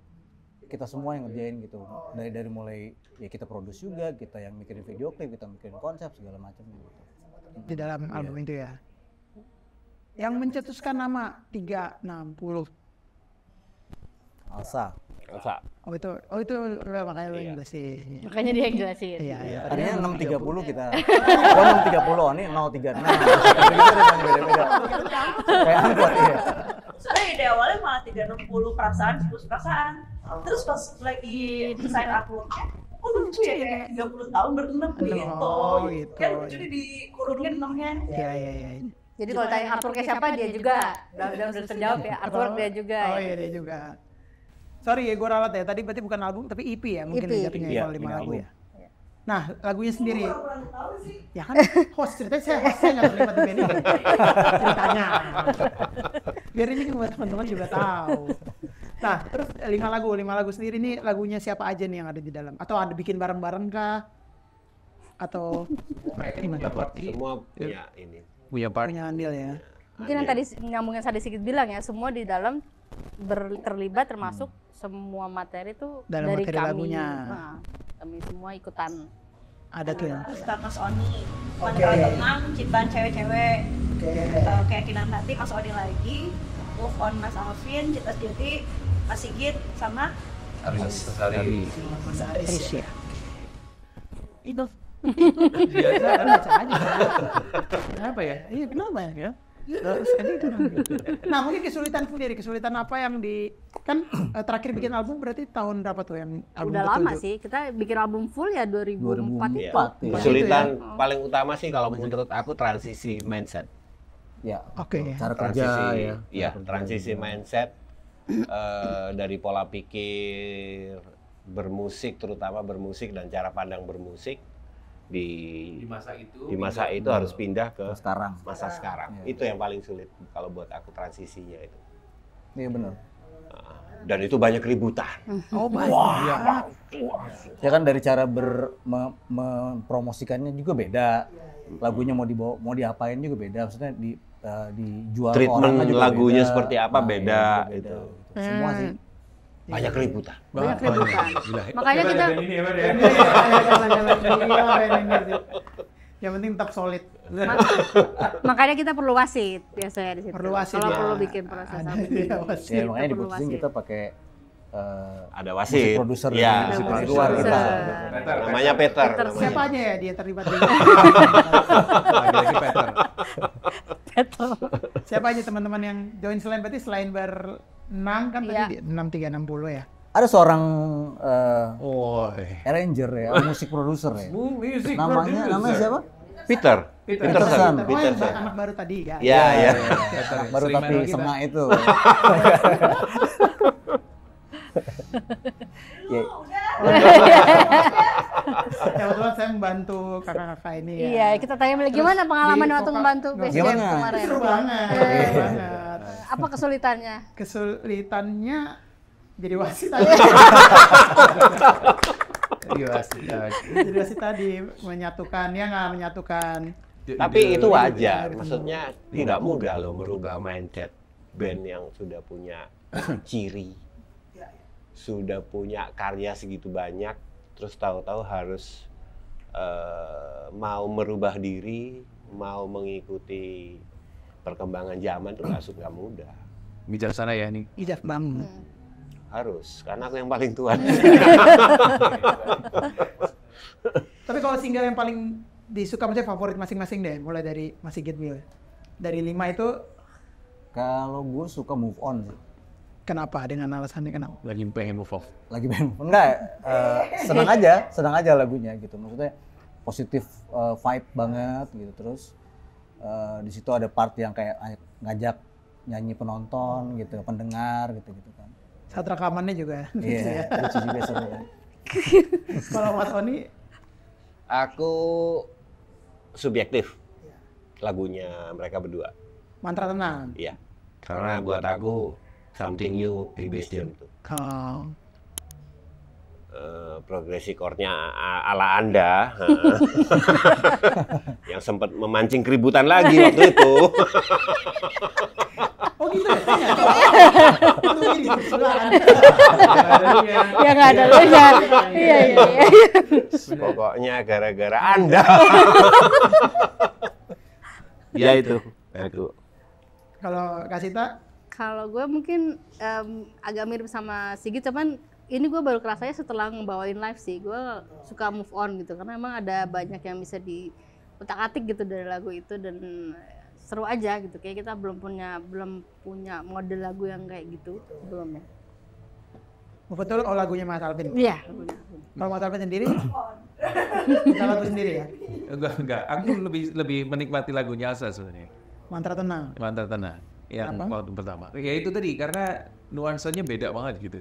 kita semua yang ngerjain gitu. Dari mulai ya kita produce juga, kita yang mikirin video klip, kita mikirin konsep segala macam gitu. di dalam album itu ya. Yang mencetuskan nama 360. Alsa. Oh itu makanya lo yang jelasin. Makanya dia yang jelasin. Iya. Tadinya 630 kita. Oh 630, ini 036. Beda-beda. Kayak angkot ya. Soalnya ide awalnya malah 360 perasaan, siklus perasaan. Terus pas lagi desain artworknya, lucu ya kayak 30 tahun berenam gitu. Oh gitu. Kan lucu dikurungin namanya. Iya. Jadi kalau tanya artworknya siapa, dia juga. Udah terjawab ya, artwork dia juga. Oh iya dia juga. Sorry ya gue ralat ya, tadi berarti bukan album tapi EP ya mungkin EP. jatuhnya Iya, kalau 5 lagu ya. Nah, lagunya sendiri. Ya kan, host ceritanya saya nggak terlibat di band ini. Ceritanya. Biar ini buat teman-teman juga tahu. Nah, terus 5 lagu sendiri nih lagunya siapa aja nih yang ada di dalam? Atau ada bikin bareng-bareng kah? Atau gimana? Semua punya ini. Punya part. Punya andil ya. Mungkin yang tadi nyambungin tadi sedikit bilang ya, semua di dalam terlibat termasuk semua materi tuh Dalam dari materi kami. lagunya. Nah, kami semua ikutan. Ada tuh ya. Ustaz Mas Oni, Mantra Tenang, Ciptaan Cewek-Cewek, Keyakinan Hati Mas Oni lagi, Move On Mas Alvin, Cita Sejati, Mas Sigit, sama Aris. Mas Aris ya. Itu. Biasa kan Baca aja. apa ya? Iya, kenapa ya? Nah, mungkin kesulitan apa yang kan terakhir bikin album berarti tahun berapa tuh yang album Udah lama sih, kita bikin album full ya 2004 itu. Ya. Kesulitan paling utama sih kalau menurut aku transisi mindset. Ya. Oke. Cara kerja ya. Iya, transisi mindset dari pola pikir bermusik, terutama bermusik dan cara pandang bermusik di masa itu harus pindah ke masa sekarang. Ya. Itu yang paling sulit kalau buat aku transisinya itu. Iya benar. Dan itu banyak keributan. Oh, banyak. Ya kan dari cara mempromosikannya juga beda. Lagunya mau diapain juga beda. Maksudnya dijual ke Treatment orang juga lagunya beda. seperti apa beda ya, itu. Semua sih. Banyak keributan. Banyak keributan. Makanya kita Yang penting tetap solid. makanya kita perlu wasit biasanya di situ. Perlu wasit Kalau ya. perlu bikin proses Ada apa. ya, wasit. Ya makanya perlu diputusin wasit. kita pakai Ada musik wasit. produser Ya, dari musik luar produser. kita. Namanya Peter. Peter. Siapa aja ya dia terlibat di Lagi-lagi Peter. Siapa aja teman-teman yang join selain berenam kan tadi 6360 ya. Ada seorang Woi. arranger ya, musik produser ya. Music Namanya siapa? Peter. Peterson. Oh, yang anak baru tadi ya. Ya, ya. Baru tapi sengak itu. Ya, Kebetulan saya membantu kakak-kakak ini ya. Iya, kita tanya gimana pengalaman di waktu vokal- membantu nggak- Base Jam Gimana? kemarin. Seru banget. Seru banget. Apa kesulitannya? Kesulitannya jadi wasit aja. Jadi wasit tadi menyatukan, ya nggak menyatukan. Tapi itu wajar. Maksudnya tidak mudah loh merubah mindset band yang sudah punya ciri, sudah punya karya segitu banyak, terus tahu-tahu harus mau merubah diri, mau mengikuti perkembangan zaman itu nggak mudah. Bijaksana ya nih. Ijaf bang. Harus, karena aku yang paling tua. Tapi kalau single yang paling disuka, maksudnya favorit masing-masing deh, mulai dari Mas Sigit dulu. Dari 5 itu kalau gue suka Move On sih. kenapa? Dengan alasannya kenapa? Lagi pengen move off. Lagi pengen enggak senang aja lagunya gitu. Maksudnya positif vibe banget gitu. Terus di situ ada part yang kayak ngajak nyanyi penonton gitu, pendengar gitu kan. Saat rekamannya juga. Iya, lucu juga seru kan. Kalau Mas Oni Aku subjektif lagunya mereka berdua. Mantra Tenang. Iya. Karena buat aku Something New di Base Jam itu. Oh. Progresi chord-nya ala Anda. Yang sempat memancing keributan lagi waktu itu. Oh gitu ya? Itu ini sebelahan. Ya nggak ada lu ya. Iya. Pokoknya gara-gara Anda. Ya itu. Aku. Kalau Kasita Kalau gue mungkin agak mirip sama Sigit, cuman ini gue baru kerasanya setelah ngebawain live sih. Gue suka move on gitu, karena emang ada banyak yang bisa diutak-atik gitu dari lagu itu, dan seru aja gitu. Kayak kita belum punya model lagu yang kayak gitu belum ya. betul lagunya Mas Alvin. Iya. Kalau Mas Alvin sendiri, kita lagu sendiri ya. Enggak. Aku lebih menikmati lagunya Elsa sebenarnya. Mantra Tenang. Mantra Tenang. Yang Kenapa? waktu pertama. Ya itu tadi karena nuansanya beda banget gitu.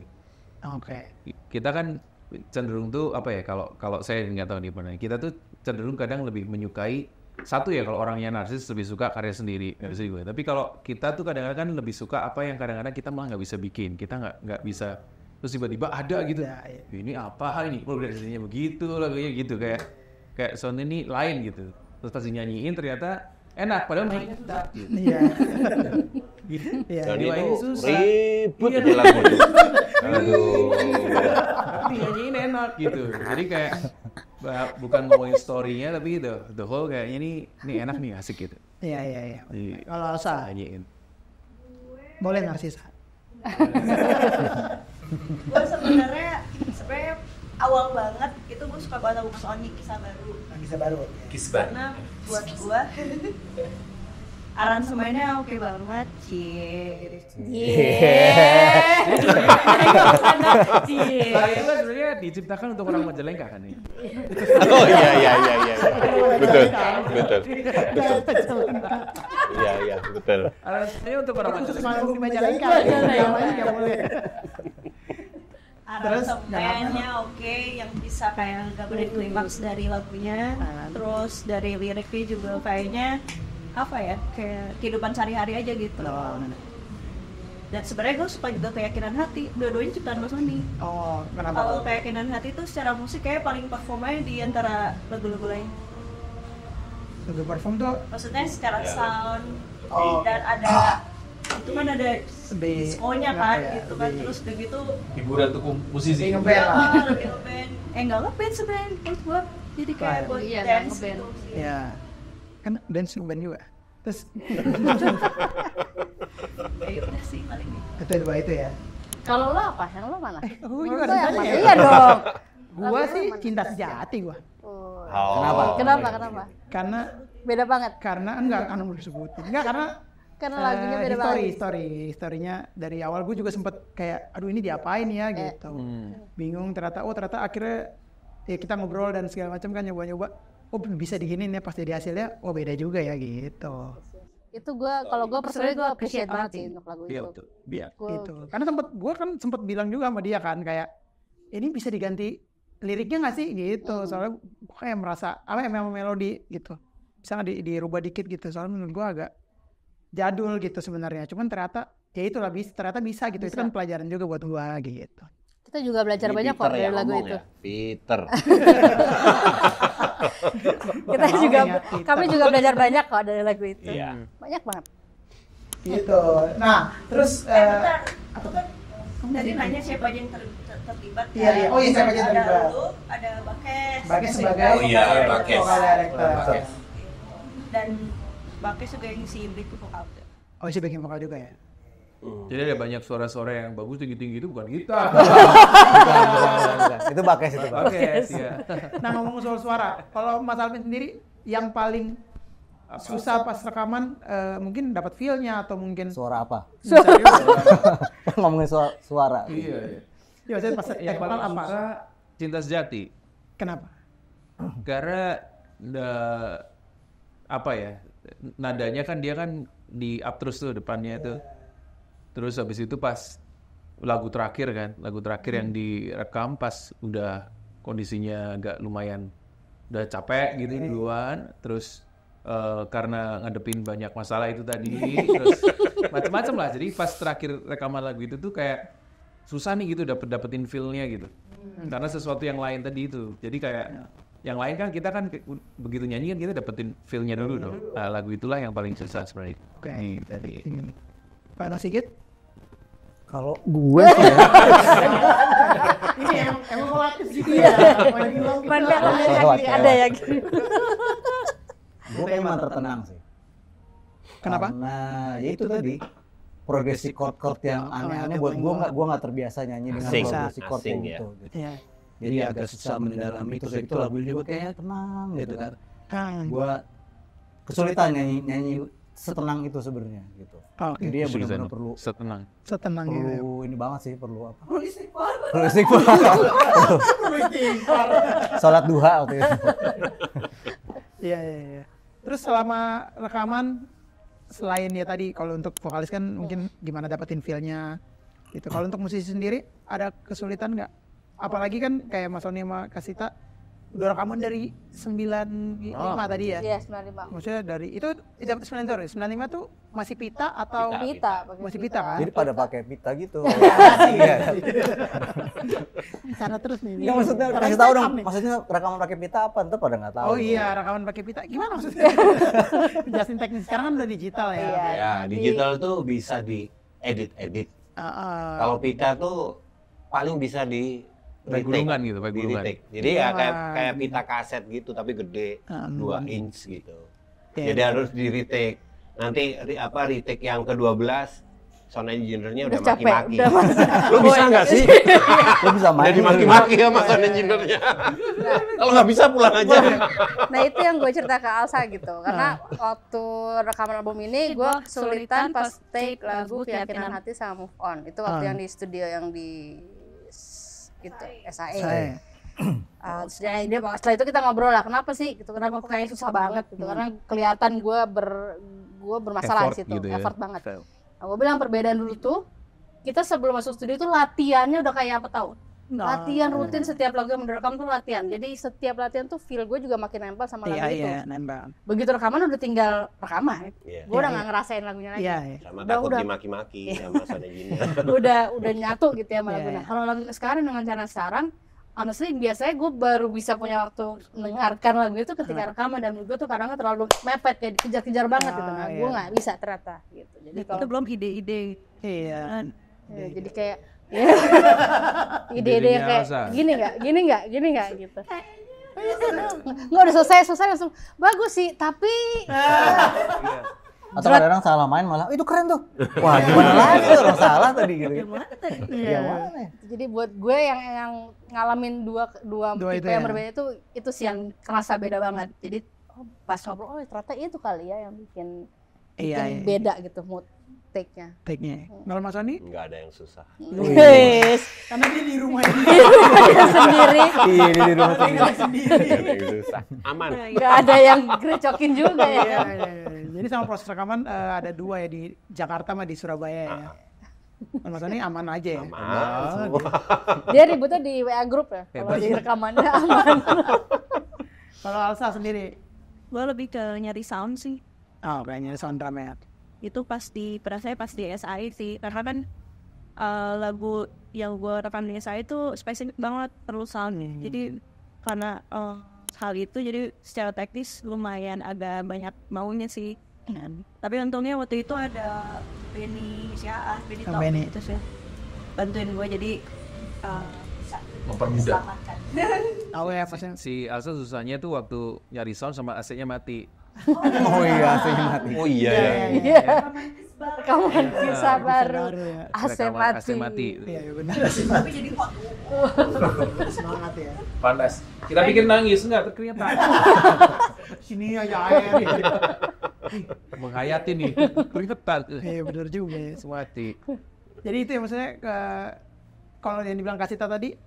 Oke. Kita kan cenderung tuh apa ya, kalau saya nggak tahu nih pernah, kita tuh cenderung kadang lebih menyukai satu ya, kalau orangnya narsis lebih suka karya sendiri, nggak bisa juga. Tapi kalau kita tuh kadang-kadang lebih suka apa yang kadang-kadang kita malah nggak bisa bikin, kita nggak bisa, terus tiba-tiba ada gitu, ini apa ini, progresinya begitu, lagunya gitu, kayak sound ini lain gitu, terus pas dinyanyiin ternyata enak, padahal mainnya sedap gitu. Iya. Dan itu ribut di lagu itu. Aduh. Dinyanyiin enak gitu. Jadi kayak bukan ngomongin story-nya, tapi the whole kayaknya ini enak nih, asik gitu. Iya. Kalau Alsa, Nyanyiin. boleh narsis. Gue sebenarnya awal banget itu gue suka banget lagu Sony Kisah Baru. Karena buat gue aransemennya oke banget, Lagu itu kan sebenarnya diciptakan untuk orang Majalengka kan nih. Oh iya. Betul. Iya, betul. Aransemennya untuk orang Khusus Majalengka. manggung di Majalengka. Yang lain nggak boleh. aransemennya oke, yang bisa kayak gambarin klimaks dari lagunya, terus dari liriknya juga kayaknya apa ya, kayak kehidupan sehari-hari aja gitu. Dan sebenarnya gue suka juga Keyakinan Hati, dua-duanya ciptaan Mas Sony. Oh, kenapa? Kalau Keyakinan Hati itu secara musik kayak paling performanya di antara lagu-lagu lain. Lagu perform tuh Maksudnya secara sound, dan ada itu kan ada disco-nya kan, gitu kan, terus udah gitu Hiburan untuk musisi. ngeband. Enggak ngeband sebenarnya menurut gue, jadi kayak buat dance gitu. ya kan dance ngeband juga. Terus Ya udah sih paling itu dua itu ya. Kalau lo apa? Yang lo mana? Gue juga Menurut lo yang ada mana? ya. Iya dong. Gua Lagunya sih mana? Cinta Sejati gua. Kenapa? Karena Beda banget. enggak karena belum disebutin. Enggak karena Karena lagunya beda banget. historinya dari awal gue juga sempet kayak aduh ini diapain ya gitu. Bingung ternyata akhirnya ya kita ngobrol dan segala macam kan nyoba-nyoba. Oh bisa diginin ya, pas jadi hasilnya beda juga ya gitu. Itu kalau gue personally gue appreciate banget sih untuk lagu itu. Biar gitu. Karena gue sempet bilang juga sama dia kan kayak ini bisa diganti liriknya nggak sih gitu. Soalnya gue kayak merasa memang melodi gitu. Bisa nggak dirubah dikit gitu. Soalnya menurut gue agak jadul gitu sebenarnya. Cuman ternyata ya itulah ternyata bisa gitu. Itu kan pelajaran juga buat gue gitu. Kita juga belajar Ini banyak kok Peter dari yang lagu ngomong itu. ya? Peter. Kami juga belajar banyak kok dari lagu itu. Iya. Banyak banget. Gitu. Nah, terus bentar, itu kan tadi nanya siapa aja yang terlibat. Iya. Oh iya, siapa aja yang terlibat. Ada lu, ada Bakes sebagai Bakes. vokal director. Dan Bakes juga yang isi break vokal. Oh, si backing vokal juga ya. Jadi ada banyak suara-suara yang bagus tinggi-tinggi itu bukan kita. Bukan. Itu Bakes itu. Bakes ya. Nah, ngomong soal suara, kalau Mas Alvin sendiri yang paling susah pas rekaman mungkin dapat feel-nya atau mungkin Suara apa? bisa juga. Ngomongin suara. Iya. Ya, maksudnya pas Yang paling apa? susah Cinta Sejati. Kenapa? Karena apa ya? Nadanya kan dia kan di up terus tuh depannya itu. Terus habis itu pas lagu terakhir yang direkam pas udah kondisinya agak lumayan udah capek gitu duluan, terus karena ngadepin banyak masalah itu tadi, terus macam-macam lah. Jadi pas terakhir rekaman lagu itu tuh kayak susah nih gitu dapetin feel-nya gitu. Karena sesuatu yang lain tadi itu. Jadi kayak yang lain kan kita kan begitu nyanyi kan kita dapetin feel-nya dulu dong. Nah, lagu itulah yang paling susah sebenarnya. Oke. Pak Nasigit? Kalau gue sih ya, Ini emang relatif gitu ya. Ada ya gitu. gue emang tertenang sih. Kenapa? Karena ya itu tadi progresi chord yang aneh-aneh buat gue nggak terbiasa nyanyi dengan progresi chord yang gitu. Iya. Jadi agak susah mendalami, terus itu lagu juga kayak tenang gitu kan. Gue kesulitan nyanyi setenang itu sebenarnya gitu. Oke. Jadi ya benar-benar perlu setenang gitu. ini banget sih, perlu apa? Perlu istighfar. Salat duha waktu itu. Iya. Terus selama rekaman selain ya tadi kalau untuk vokalis kan mungkin gimana dapetin feel-nya gitu. Kalau untuk musisi sendiri ada kesulitan nggak apalagi kan kayak Mas Sony sama Kasita udah rekaman dari 95 tadi ya? Iya, 95. Maksudnya dari itu 95 tuh masih pita atau Pita. Masih pita kan? Jadi pada pakai pita gitu. Cara terus nih. Ya maksudnya kasih tahu dong. Maksudnya rekaman pakai pita apa? Ntar pada nggak tahu. Oh iya, rekaman pakai pita. Gimana maksudnya? Jelasin teknis. Sekarang kan udah digital ya. Ya, digital tuh bisa diedit. Kalau pita tuh paling bisa di gulungan gitu, pakai gulungan. Jadi ya kayak pita kaset gitu tapi gede, 2 inch gitu. Jadi harus di retake. Nanti retake yang ke-12 sound engineer-nya udah maki-maki. Lu bisa nggak sih? Lu bisa main. Jadi maki-maki sama sound engineer-nya. Kalau nggak bisa pulang aja. Nah itu yang gue cerita ke Alsa gitu. Karena waktu rekaman album ini gue kesulitan pas take lagu Keyakinan Hati sama Move On. Itu waktu yang di studio yang di gitu, SAE. Setelah itu kita ngobrol lah, kenapa sih gitu, kenapa kok kayaknya susah banget gitu, karena kelihatan gue bermasalah di situ, gitu ya. Effort banget. Nah, gue bilang perbedaan dulu tuh, kita sebelum masuk studio tuh latihannya udah kayak apa tau? Latihan rutin setiap lagu yang direkam tuh latihan. Jadi setiap latihan tuh feel gue juga makin nempel sama lagu itu. Nempel. Begitu rekaman udah tinggal rekaman. Gue udah nggak ngerasain lagunya lagi. Sama takut dimaki-maki sama sound engineer. udah nyatu gitu ya sama lagunya. Kalau lagu sekarang dengan cara sekarang, honestly biasanya gue baru bisa punya waktu mendengarkan lagu itu ketika rekaman, dan gue tuh kadang terlalu mepet kayak dikejar-kejar banget gitu. Nah, gue nggak bisa ternyata gitu. Jadi itu belum ide-ide. Iya. Jadi kayak ide-ide yang kayak gini nggak gitu. Nggak, udah selesai langsung bagus sih, tapi atau kadang salah main malah itu keren tuh. Wah, gimana lagi orang salah tadi gitu. Gimana? Jadi buat gue yang ngalamin dua tipe yang berbeda itu sih yang kerasa beda banget. Jadi pas ngobrol, ternyata itu kali ya yang bikin beda gitu mood take-nya. Kalau Mas Sony? Nggak ada yang susah. Karena dia di rumah sendiri. Iya, dia di rumah sendiri. Nggak ada yang susah. Aman. Nggak ada yang grecokin juga ya. Jadi sama proses rekaman ada 2 ya, di Jakarta sama di Surabaya ya. Mas Sony aman aja ya? Aman. Dia ributnya di WA group ya. Kalau di rekamannya aman. Kalau Alsa sendiri? Gue lebih ke nyari sound sih. Oh, kayak nyari sound drum ya. Itu pas di SAE sih, karena kan lagu yang gue rekam di SAE itu spesifik banget perlu sound. Jadi karena hal itu, jadi secara teknis lumayan agak banyak maunya sih. Tapi untungnya waktu itu ada Benny Top itu sih bantuin gue, jadi bisa mempermudah. Tahu ya pasnya. Si Alsa susahnya tuh waktu nyari sound sama AC-nya mati. Oh iya, AC mati. Oh iya. Rekaman kisah baru. AC mati. Iya benar. Tapi jadi hot. Semangat ya. Panas. Kita pikir nangis, enggak ternyata. Sini aja air. Menghayati nih, keringetan. Iya benar juga ya. Mati. Jadi itu ya maksudnya kalau yang dibilang Kasita tadi,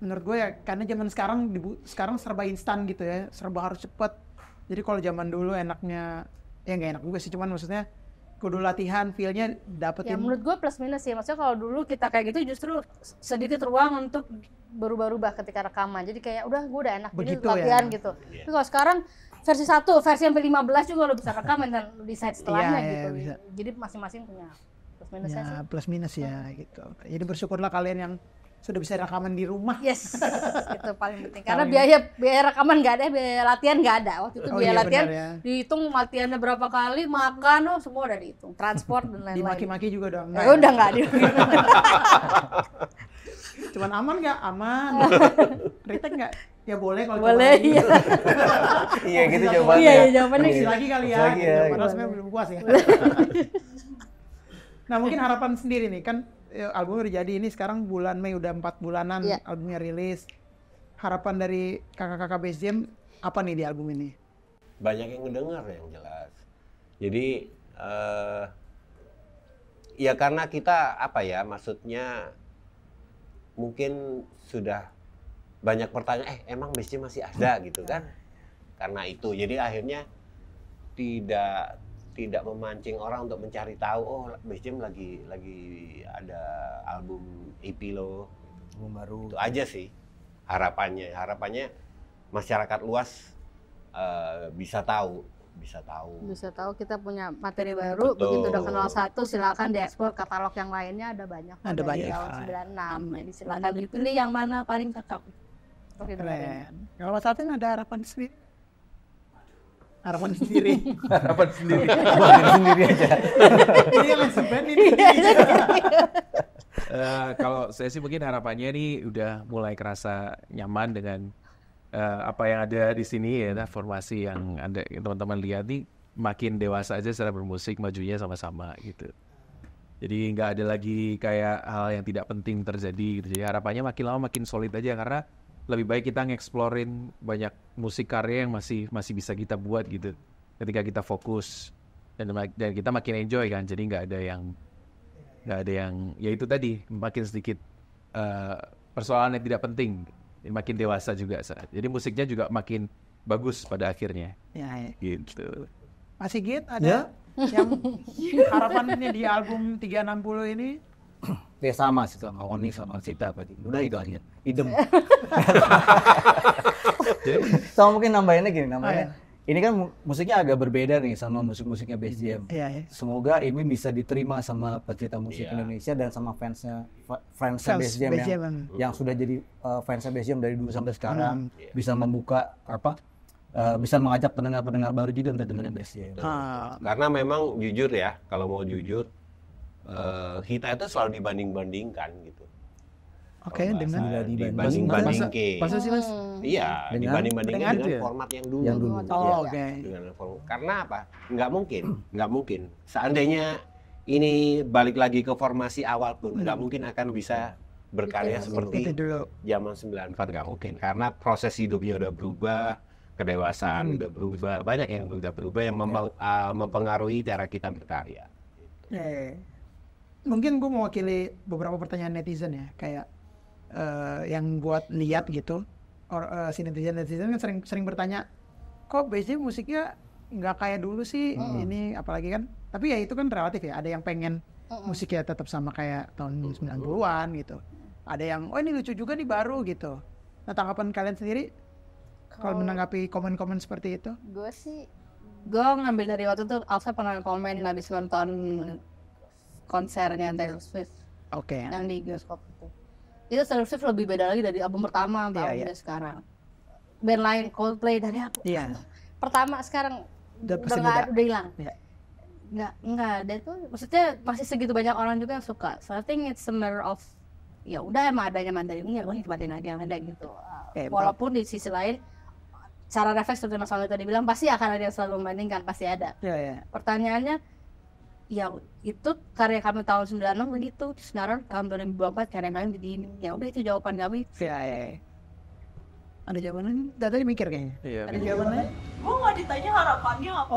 menurut gue ya karena zaman sekarang serba instan gitu ya, serba harus cepet. Jadi kalau zaman dulu enaknya, ya nggak enak juga sih, cuman maksudnya kudu latihan, feel-nya dapetin. Ya menurut gue plus minus sih, maksudnya kalau dulu kita kayak gitu justru sedikit ruang untuk berubah-ubah ketika rekaman. Jadi kayak udah gue udah enak jadi latihan gitu. Tapi kalau sekarang versi 1, versi sampai 15 juga lo bisa rekaman dan decide setelahnya gitu. Bisa. Jadi masing-masing punya plus minusnya sih. Plus minus ya gitu. Jadi bersyukurlah kalian yang sudah bisa rekaman di rumah. Yes, itu paling penting. Karena biaya rekaman nggak ada, biaya latihan nggak ada. Waktu itu biaya latihan dihitung latihannya berapa kali, makan, semua udah dihitung. Transport dan lain-lain. Dimaki-maki juga dong. Udah nggak di. Cuman aman nggak? Aman. Retake nggak? Ya boleh kalau boleh. Iya. Iya gitu jawabannya. Iya jawabannya. Isi lagi kali ya. Padahal sebenarnya belum puas ya. Nah mungkin harapan sendiri nih kan. Albumnya udah jadi, ini sekarang bulan Mei udah 4 bulanan albumnya rilis. Harapan dari kakak-kakak Bass Jam apa nih di album ini? Banyak yang ngedenger yang jelas. Jadi ya karena kita maksudnya mungkin sudah banyak pertanyaan, emang Bass Jam masih ada gitu kan? Karena itu, jadi akhirnya tidak memancing orang untuk mencari tahu, Bass Jam lagi ada album EP lo. album baru. Itu aja sih harapannya masyarakat luas bisa tahu kita punya materi baru. Betul. Begitu udah kenal satu silakan diekspor katalog yang lainnya, ada banyak banyak tahun 96. Jadi silakan dipilih yang mana paling cocok. Keren. Kalau Mas Alvin ada harapan sendiri? Harapan sendiri aja. Ini yang sebenarnya ini. Kalau saya sih mungkin harapannya nih udah mulai kerasa nyaman dengan apa yang ada di sini ya, formasi yang ada teman-teman lihat nih makin dewasa aja secara bermusik, majunya sama-sama gitu. Jadi nggak ada lagi kayak hal yang tidak penting terjadi gitu. Jadi harapannya makin lama makin solid aja, karena lebih baik kita nge-explorein banyak musik karya yang masih bisa kita buat gitu. Ketika kita fokus dan kita makin enjoy kan. Jadi nggak ada yang ya itu tadi makin sedikit persoalan yang tidak penting. Makin dewasa juga. Jadi musiknya juga makin bagus pada akhirnya. Ya. Gitu. Mas Sigit ada yang harapannya di album 360 ini? Ya sama sih sama Oni sama Sita tadi. Udah itu aja. Idem. Sama mungkin nambahinnya gini namanya. Ini kan musiknya agak berbeda nih sama musik-musiknya Bass Jam. Iya. Semoga ini bisa diterima sama pecinta musik Indonesia dan sama fansnya Bass Jam yang sudah jadi fansnya Bass Jam dari dulu sampai sekarang. Bisa membuka bisa mengajak pendengar-pendengar baru juga untuk dengerin Bass Jam. Karena memang jujur ya, kalau mau jujur kita itu selalu dibanding-bandingkan gitu. Oke, dengan dibanding-bandingkan. Masa sih Mas? Iya, dibanding-bandingkan dengan format yang dulu. Oke. Karena apa? Nggak mungkin. Seandainya ini balik lagi ke formasi awal pun, nggak mungkin akan bisa berkarya seperti zaman 94, nggak mungkin. Karena proses hidupnya udah berubah, kedewasaan udah berubah, banyak yang udah berubah yang mempengaruhi cara kita berkarya. Mungkin gue mewakili beberapa pertanyaan netizen ya, kayak yang buat lihat gitu, si netizen kan sering bertanya, kok biasanya musiknya nggak kayak dulu sih, ini apalagi kan, tapi ya itu kan relatif ya, ada yang pengen musiknya tetap sama kayak tahun 90-an gitu, ada yang ini lucu juga nih baru gitu. Nah, tanggapan kalian sendiri kalau menanggapi komen-komen seperti itu? Gue ngambil dari waktu itu, Alfa pernah komen habis nonton konsernya Taylor Swift, yang di bioskop itu Taylor Swift lebih beda lagi dari album pertama sampai sekarang. Band lain Coldplay dari apa? Pertama sekarang udah hilang. Nggak ada tuh, maksudnya masih segitu banyak orang juga yang suka. So I think it's a matter of ya udah emang adanya Mandarin ya, nikmatin aja yang ada gitu. Walaupun di sisi lain cara refleks seperti Mas Alvin tadi bilang pasti akan ada yang selalu membandingkan, pasti ada. Pertanyaannya ya itu karya kami tahun 96 begitu, sekarang tahun 2024 karya kami jadi ini. Ya udah itu jawaban kami. Ada jawabannya? Tadi mikir kayaknya. Ada jawabannya? Gue nggak ditanya harapannya apa.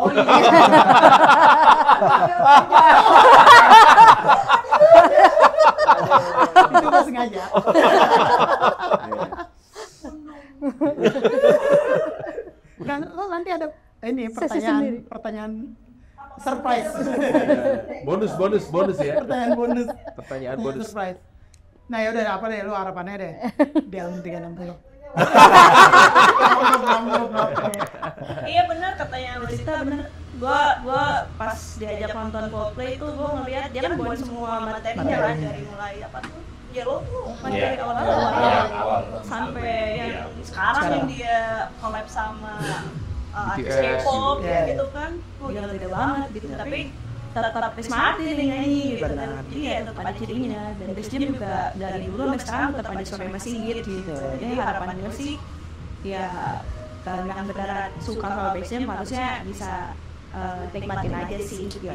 Itu nggak sengaja. Kan lo nanti ada ini pertanyaan surprise. bonus ya. Pertanyaan bonus. Surprise. Nah, ya udah apa deh lu harapannya deh di album 360. Iya benar katanya Wasita, benar. Gua pas diajak nonton Coldplay itu gua ngeliat dia kan bawain semua materinya kan dari mulai apa tuh Yellow tuh materi awal sampai yang sekarang yang dia collab sama artis K-pop gitu kan. Gila beda banget gitu, tapi tetap Prismati nih nyanyi gitu. Jadi ya tetap ada cirinya, dan Bass Jam juga dari dulu sampai sekarang tetap ada suara masih gitu. Jadi harapan gue sih ya yang beneran suka sama Bass Jam harusnya bisa nikmatin aja sih gitu.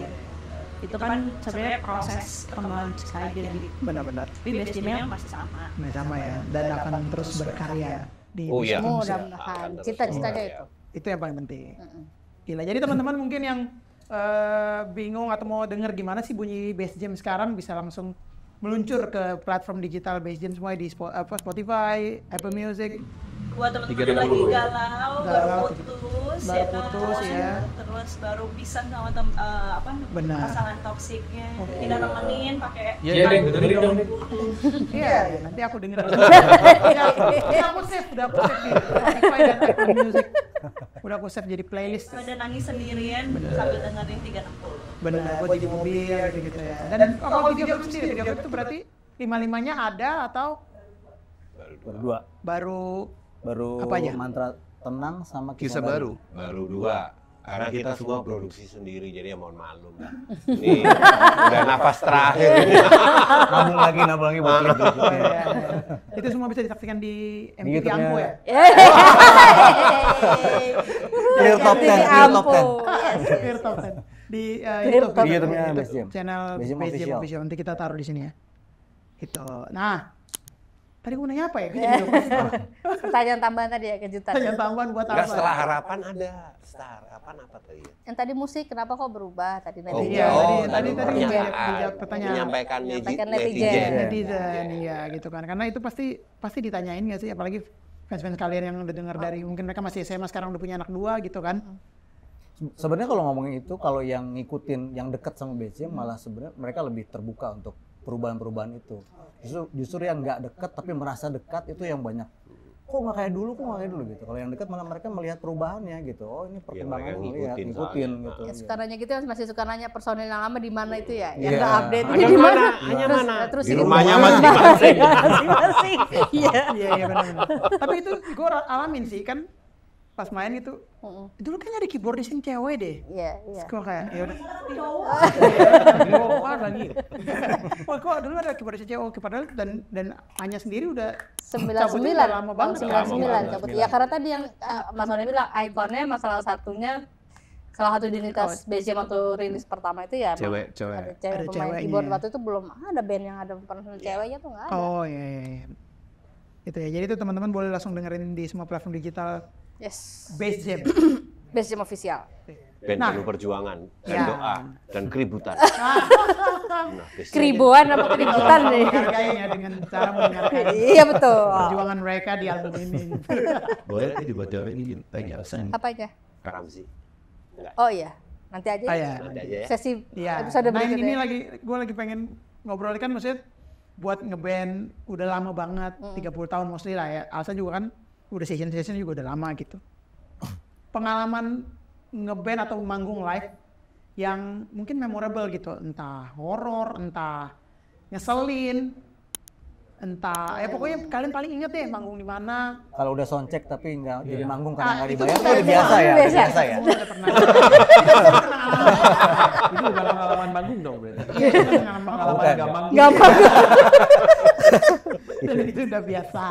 Itu kan sebenarnya proses pengembangan sekali jadi benar-benar. Tapi Bass Jam masih sama. Sama ya, dan akan terus berkarya di mudah-mudahan. Cita-citanya itu. Itu yang paling penting. Gila. Jadi teman-teman mungkin yang bingung atau mau denger gimana sih bunyi Bass Jam sekarang, bisa langsung meluncur ke platform digital Bass Jam semua di Spotify, Apple Music. Buat teman-teman lagi galau, baru putus, putus ya. Terus baru bisa sama pasangan toksiknya. Kita nemenin pakai. Iya, dengerin dong. Iya, nanti aku dengerin. Udah aku save di Spotify dan Apple Music. Udah aku save jadi playlist. Ada nangis sendirian sambil dengerin 360. Bener, buat di mobil gitu ya. Dan kalau video klip sendiri, video klip itu berarti 5-5-nya ada atau berdua. Baru apa aja? Mantra tenang sama kisah baru. Baru 2. Karena kita semua produksi sendiri, jadi ya mohon maklum lah. Ini udah nafas terakhir. Nabung lagi buat klip gitu. Itu semua bisa disaksikan di MTV Ampo ya? Clear Top 10. Clear Top 10. Di YouTube-nya Best Jam. Channel Best Jam Official. Nanti kita taruh di sini ya. Itu. Nah, tadi gue nanya apa ya? Pertanyaan tambahan tadi ya, kejutan. Pertanyaan tambahan buat apa? Enggak, setelah harapan ada. Setelah harapan apa tadi ya? Yang tadi musik, kenapa kok berubah? Tadi Iya, netizen. tadi pertanyaan. pertanyaan. Menyampaikan netizen. Netizen, iya gitu kan. Karena itu pasti ditanyain nggak sih? Apalagi fans-fans kalian yang udah dengar dari, mungkin mereka masih SMA sekarang udah punya anak 2 gitu kan. Sebenarnya kalau ngomongin itu, kalau yang ngikutin, yang dekat sama BC malah sebenarnya mereka lebih terbuka untuk perubahan-perubahan itu. Justru yang nggak dekat tapi merasa dekat itu yang banyak. Kok nggak kayak dulu gitu. Kalau yang dekat malah mereka melihat perubahannya gitu. Oh ini perkembangan ngikutin gitu. Ya, suka nanya gitu, masih suka nanya personil yang lama di mana itu ya? Yang Iya. nggak update itu di mana? Hanya mana? Terus Di rumahnya masing-masing. Iya benar. Tapi itu gue alamin sih kan pas main itu. Dulu kayaknya ada keyboardis yang cewek deh. Iya. Kok kayak ya udah. Cowok lagi. Kok dulu ada keyboardis yang cewek padahal dan Anya sendiri udah 99 lama banget. 99 cabut. Ya karena tadi yang Mas Oni bilang ikonnya salah satunya salah satu identitas Best Jam waktu rilis pertama itu ya Cewek. ada Ada pemain ceweknya. keyboard. Waktu itu belum ada band yang ada personil ceweknya tuh nggak ada. Oh iya. Itu ya. Jadi itu teman-teman boleh langsung dengerin di semua platform digital. Yes. Best Jam. Best Jam official. Band penuh perjuangan dan Ya. doa dan keributan. Nah, Keribuan apa keributan nih? Menghargainya dengan cara mendengarkan Iya betul. perjuangan mereka di album ini. Boleh dibocorin tanya Apa aja? Ramzi. Oh iya. Nanti aja. Iya. Nanti aja ya. Sesi Iya. episode Nah berikutnya. ini gue lagi pengen ngobrol kan maksudnya buat ngeband udah lama banget, 30 tahun mostly lah ya. Alsa juga kan udah session juga udah lama gitu. Pengalaman ngeband atau manggung live yang mungkin memorable gitu, entah horor, entah ngeselin, entah pokoknya kalian paling inget deh manggung di mana. Kalau udah soundcheck tapi nggak jadi manggung karena nggak itu dibayar, kita itu biasa ya. biasa. Semua udah pernah. Itu bukan pengalaman manggung dong berarti. Pengalaman gampang. Gampang. Dan itu udah biasa.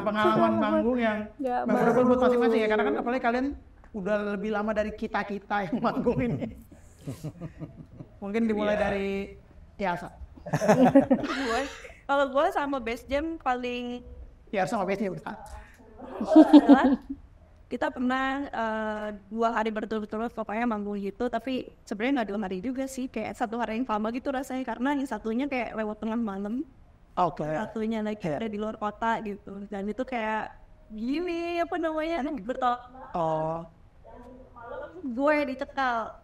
Pengalaman manggung yang memorable buat masing-masing ya, karena kan apalagi kalian udah lebih lama dari kita yang manggung ini. Mungkin dimulai dari Yasa. Kalau gue sama Best Jam paling Ya harus sama base-nya bersama. adalah kita pernah 2 hari berturut-turut pokoknya manggung gitu, tapi sebenarnya nggak 2 hari juga sih, kayak 1 hari yang sama gitu rasanya, karena yang satunya kayak lewat tengah malam, Oke. satunya lagi ada di luar kota gitu, dan itu kayak gini apa namanya bertolak Oh. gue dicekal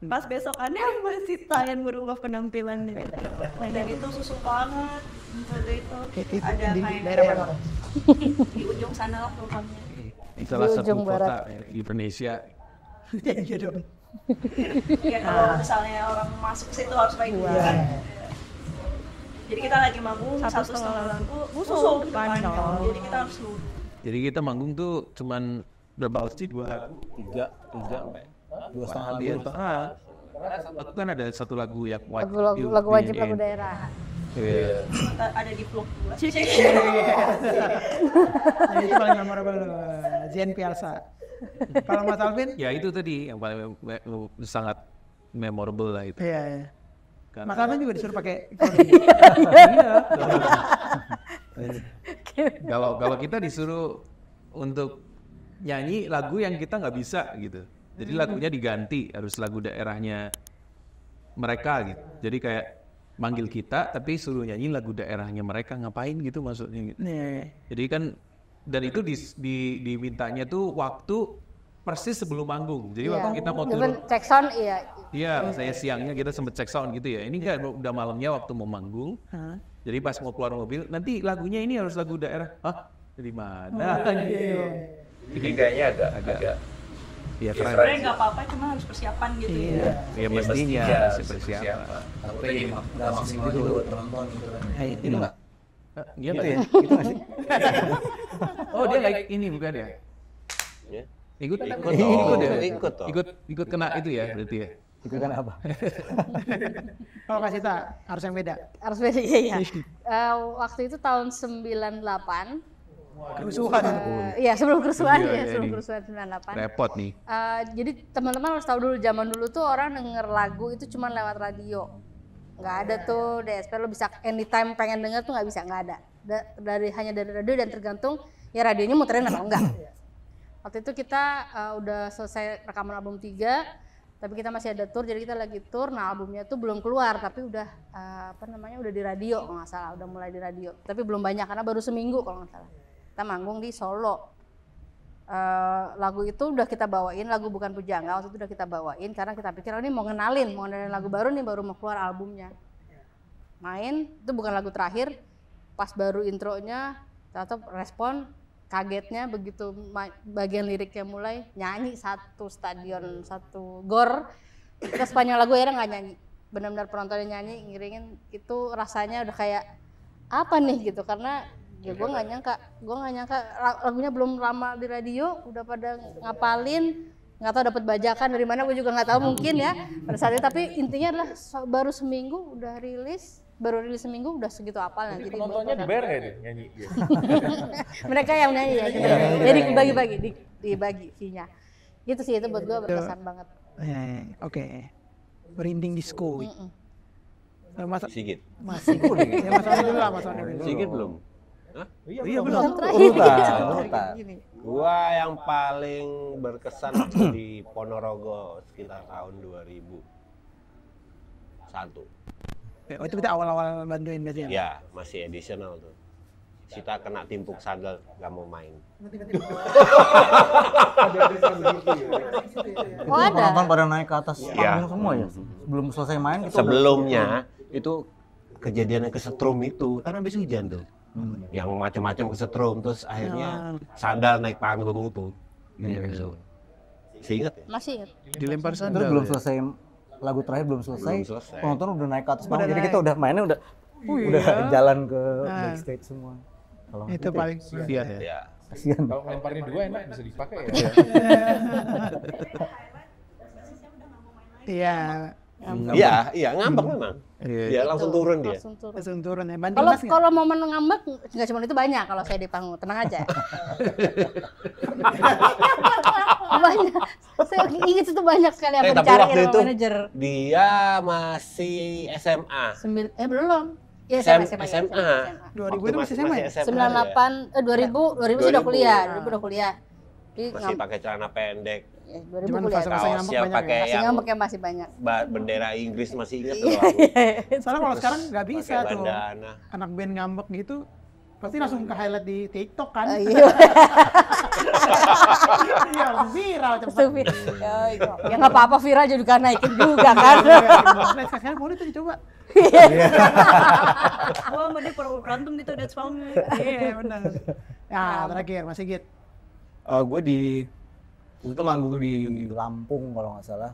pas besokannya masih tayang berubah penampilannya, dan itu susah banget gitu. Ada Di kayak daerah mana? di ujung sana lah rumahnya. Salah Di satu ujung kota barat. di Indonesia. Iya dong. Ya kalau misalnya orang masuk situ harus pakai dua. Jadi kita lagi manggung 1,5 lampu musuh depannya. Jadi kita harus nunggu. Jadi kita manggung tuh cuman berapa sih 2 lagu? 3 2,5 lagu. Aku kan ada 1 lagu yang wajib. Lagu wajib lagu daerah. Iya. Ada di vlog 2. Nah, itu paling memorable Zen Piarsa. Kalau Mas Alvin? Ya itu tadi yang paling sangat memorable lah itu. Iya. Karena- Mas Alvin juga disuruh pakai. Kalau kita disuruh untuk nyanyi lagu yang kita nggak bisa gitu, jadi lagunya diganti, harus lagu daerahnya mereka gitu. Jadi kayak manggil kita tapi suruh nyanyi lagu daerahnya mereka, ngapain gitu maksudnya gitu. Nih. Jadi kan dan itu dimintanya tuh waktu persis sebelum manggung. Jadi waktu kita mau turun cek sound iya, saya siangnya kita sempet cek sound gitu ya. Ini kan udah malamnya waktu mau manggung. Jadi pas mau keluar mobil, nanti lagunya ini harus lagu daerah. Hah? Dari mana? Ini kayaknya agak ya keren. Sebenarnya nggak apa-apa, cuma harus persiapan gitu. Ya mestinya harus persiapan. Tapi nggak maksimal juga buat penonton gitu kan. Itu nggak? Iya Itu nggak ya? Itu nggak sih? Oh dia like ini bukan ya? Ya. Ikut Ikut toh. Ikut kena itu ya berarti ya. Itu kan apa? Kalau kasih tak harus yang beda. Harus beda iya. Waktu itu tahun 98. Kerusuhan. Iya sebelum kerusuhan Iya, ya, sebelum ini. kerusuhan 98. Repot nih. Jadi teman-teman harus tahu dulu zaman dulu tuh orang denger lagu itu cuma lewat radio. Nggak ada tuh DSP lo bisa anytime pengen denger tuh nggak ada. Hanya dari radio dan tergantung ya radionya muterin atau enggak. Waktu itu kita udah selesai rekaman album 3, tapi kita masih ada tour, jadi kita lagi tour. Nah albumnya tuh belum keluar, tapi udah udah di radio kalau nggak salah, udah mulai di radio. Tapi belum banyak karena baru seminggu kalau nggak salah. Kita manggung di Solo. Lagu itu udah kita bawain, lagu Bukan Pujangga waktu itu udah kita bawain karena kita pikir ini mau ngenalin lagu baru nih, baru mau keluar albumnya. Main, itu bukan lagu terakhir, pas baru intronya, ternyata respon kagetnya begitu bagian liriknya mulai nyanyi satu stadion, satu gor. Kita sepanjang lagu akhirnya nggak nyanyi, benar-benar penontonnya nyanyi ngiringin, itu rasanya udah kayak apa nih gitu, karena ya gue nggak nyangka lagunya belum lama di radio udah pada ngapalin, nggak tahu dapat bajakan dari mana, gue juga nggak tahu, mungkin ya pada saat itu. Tapi intinya adalah baru rilis seminggu udah segitu apalnya. Jadi penontonnya dibayar ya deh nyanyi. Mereka yang nyanyi ya, jadi dibagi fee-nya. Gitu sih, itu buat gue berkesan banget. Oke. Merinding disco. Sigit. Masih kuning. Ya Mas Wani dulu lah, Mas Wani dulu. Sigit belum? Iya belum. Urutan. Gua yang paling berkesan waktu di Ponorogo sekitar tahun 2001. Oh itu kita awal-awal bantuin biasanya? Ya, masih additional tuh. Kita kena timpuk sandal, nggak mau main. Oh ada? Penonton pada naik ke atas Ya. panggung semua ya? Sebelum selesai main kita Sebelumnya itu kejadian yang kesetrum itu, karena habis hujan tuh. Yang macam-macam kesetrum, terus akhirnya sandal naik panggung itu. Masih ingat ya? Masih ingat. Dilempar Terus sandal. belum selesai, lagu terakhir belum selesai, penonton udah naik ke atas panggung, jadi naik. kita udah mainnya udah jalan ke backstage semua. Kalau Itu paling Kasihan ya. Ya. kasihan. Kalau ngelemparnya dua enak bisa dipakai ya. Iya. Iya, ngambek memang. Dia langsung turun dia. Langsung turun ya. Banting mas nggak? Kalau momen ngambek nggak cuma itu, banyak kalau saya di panggung, tenang aja. Banyak. Saya ingat itu banyak sekali yang Tapi mencari waktu itu manajer. dia masih SMA. Belum. Ya SMA. 2000 itu masih SMA ya? 2000 sudah kuliah, 2000 udah kuliah. Jadi Masih pakai celana pendek. 2000 Cuman kuliah. fase-fase ngambek Kaosnya banyak pakai ya? Masih ngambeknya masih banyak. Bendera Inggris masih ingat Iya. tuh aku. Soalnya kalau sekarang nggak bisa Pakai tuh. bandana. Anak band ngambek gitu, pasti langsung ke highlight di TikTok kan? Iya. Iya, langsung viral cepet. Ya nggak apa-apa, viral juga naikin juga kan. Sekarang boleh tuh dicoba. Gua sama dia pernah berantem gitu, that's wrong. Iya benar. Ya terakhir Mas Sigit. Gue itu manggung di Lampung kalau nggak salah.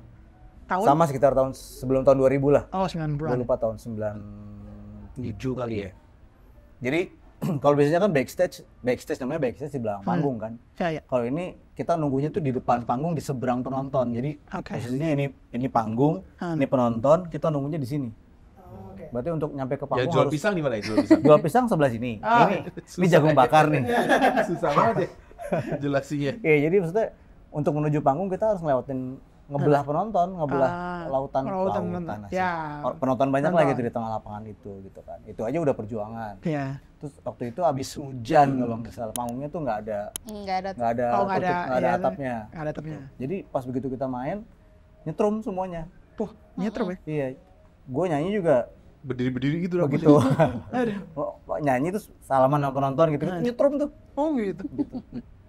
Tahun? Sama sekitar sebelum tahun 2000 lah. Oh 90-an. Gue lupa tahun 97 kali ya. Iya. Jadi kalau biasanya kan backstage namanya backstage di belakang panggung kan. Iya. Kalau ini kita nunggunya tuh di depan panggung, di seberang penonton. Jadi posisinya ini panggung, ini penonton, kita nunggunya di sini. Berarti untuk nyampe ke Ya panggung jual harus pisang di mana ya? Jual pisang. jual pisang sebelah sini. Ini jagung bakar nih. Susah banget ya jelasinnya. Iya, jadi maksudnya untuk menuju panggung kita harus ngelewatin ngebelah penonton, ngebelah lautan. Ya. Penonton banyak lah gitu di tengah lapangan itu gitu kan. Itu aja udah perjuangan. Iya. Terus waktu itu habis hujan kalau nggak salah, panggungnya tuh nggak ada atapnya. Nggak ada atapnya. Jadi pas begitu kita main nyetrum semuanya. Nyetrum ya? Iya. Gue nyanyi juga berdiri-berdiri gitu begitu. Nyanyi terus salaman sama penonton gitu, nyetrum tuh. Oh gitu.